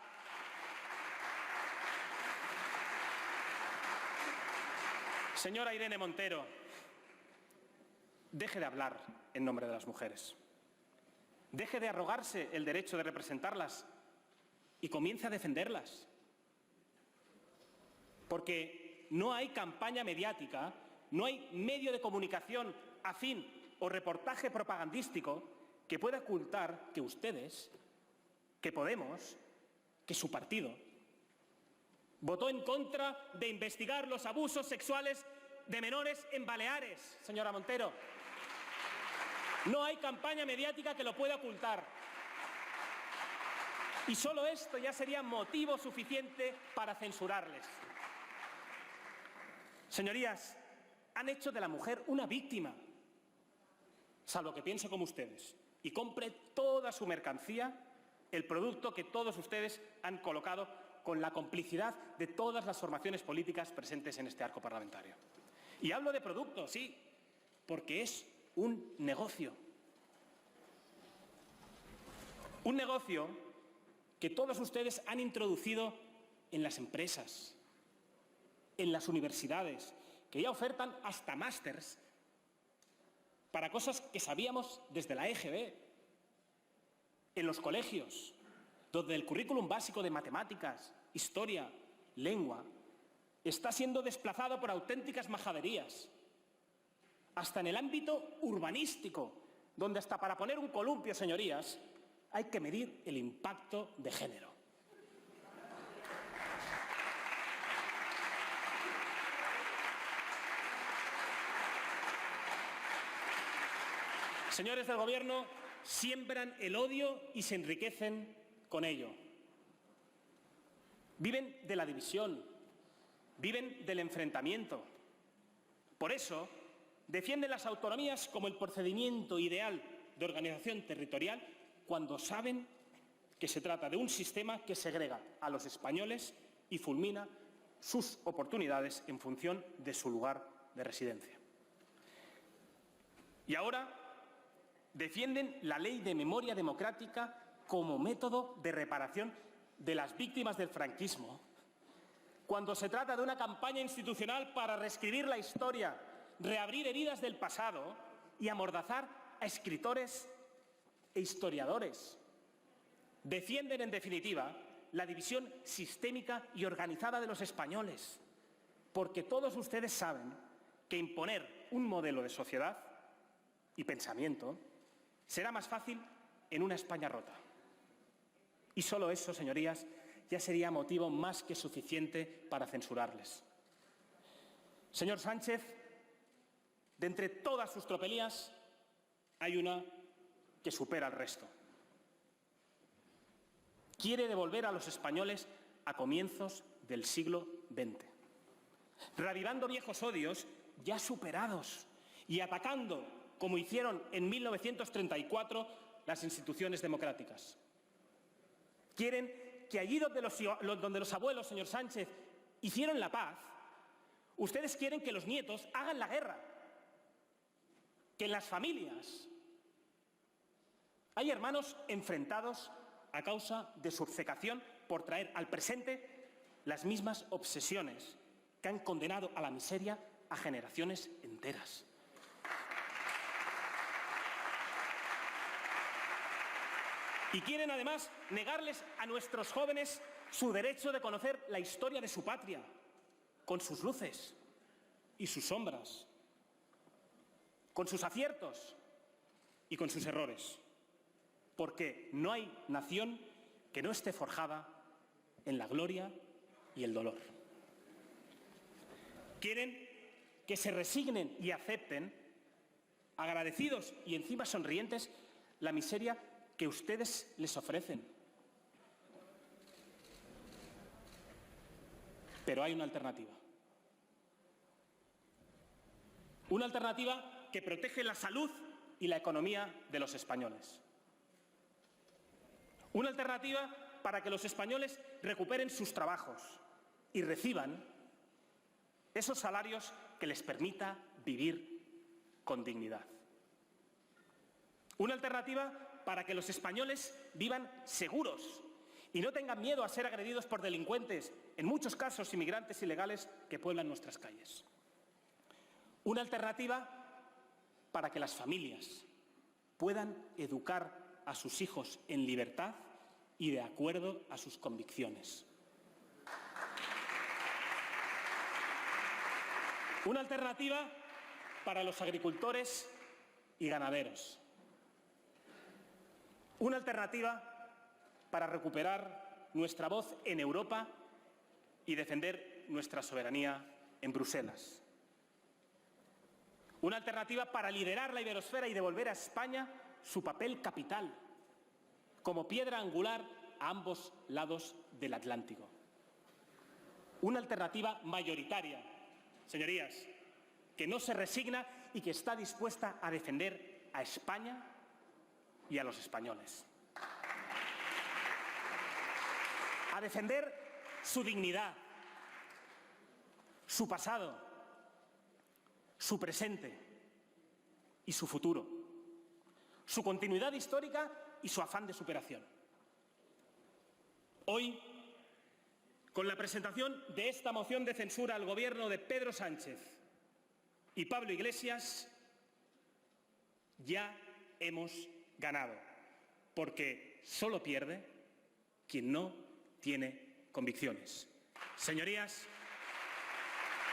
Señora Irene Montero, deje de hablar en nombre de las mujeres. Deje de arrogarse el derecho de representarlas y comience a defenderlas. Porque no hay campaña mediática, no hay medio de comunicación afín o reportaje propagandístico que pueda ocultar que ustedes, que Podemos, que su partido, votó en contra de investigar los abusos sexuales de menores en Baleares, señora Montero. No hay campaña mediática que lo pueda ocultar. Y solo esto ya sería motivo suficiente para censurarles. Señorías, han hecho de la mujer una víctima, salvo que piense como ustedes y compre toda su mercancía, el producto que todos ustedes han colocado con la complicidad de todas las formaciones políticas presentes en este arco parlamentario. Y hablo de producto, sí, porque es un negocio. Un negocio que todos ustedes han introducido en las empresas, en las universidades, que ya ofertan hasta másters para cosas que sabíamos desde la EGB, en los colegios, donde el currículum básico de matemáticas, historia, lengua, está siendo desplazado por auténticas majaderías, hasta en el ámbito urbanístico, donde hasta para poner un columpio, señorías, hay que medir el impacto de género. Señores del Gobierno, siembran el odio y se enriquecen con ello. Viven de la división, viven del enfrentamiento. Por eso, defienden las autonomías como el procedimiento ideal de organización territorial cuando saben que se trata de un sistema que segrega a los españoles y fulmina sus oportunidades en función de su lugar de residencia. Y ahora defienden la Ley de Memoria Democrática como método de reparación de las víctimas del franquismo, cuando se trata de una campaña institucional para reescribir la historia, reabrir heridas del pasado y amordazar a escritores e historiadores. Defienden, en definitiva, la división sistémica y organizada de los españoles, porque todos ustedes saben que imponer un modelo de sociedad y pensamiento será más fácil en una España rota. Y solo eso, señorías, ya sería motivo más que suficiente para censurarles. Señor Sánchez, de entre todas sus tropelías, hay una que supera al resto. Quiere devolver a los españoles a comienzos del siglo XX, reavivando viejos odios ya superados y atacando, como hicieron en 1934, las instituciones democráticas. Quieren que allí donde los abuelos, señor Sánchez, hicieron la paz, ustedes quieren que los nietos hagan la guerra, que en las familias hay hermanos enfrentados a causa de su obcecación por traer al presente las mismas obsesiones que han condenado a la miseria a generaciones enteras. Y quieren, además, negarles a nuestros jóvenes su derecho de conocer la historia de su patria, con sus luces y sus sombras, con sus aciertos y con sus errores, porque no hay nación que no esté forjada en la gloria y el dolor. Quieren que se resignen y acepten, agradecidos y encima sonrientes, la miseria que ustedes les ofrecen. Pero hay una alternativa. Una alternativa que protege la salud y la economía de los españoles. Una alternativa para que los españoles recuperen sus trabajos y reciban esos salarios que les permita vivir con dignidad. Una alternativa para que los españoles vivan seguros y no tengan miedo a ser agredidos por delincuentes, en muchos casos inmigrantes ilegales que pueblan nuestras calles. Una alternativa para que las familias puedan educar a sus hijos en libertad y de acuerdo a sus convicciones. Una alternativa para los agricultores y ganaderos. Una alternativa para recuperar nuestra voz en Europa y defender nuestra soberanía en Bruselas. Una alternativa para liderar la iberosfera y devolver a España su papel capital, como piedra angular a ambos lados del Atlántico. Una alternativa mayoritaria, señorías, que no se resigna y que está dispuesta a defender a España y a los españoles. A defender su dignidad, su pasado, su presente y su futuro, su continuidad histórica y su afán de superación. Hoy, con la presentación de esta moción de censura al gobierno de Pedro Sánchez y Pablo Iglesias, ya hemos ganado, porque solo pierde quien no tiene convicciones. Señorías,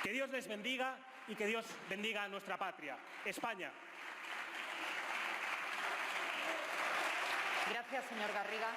que Dios les bendiga y que Dios bendiga a nuestra patria, España. Gracias, señor Garriga.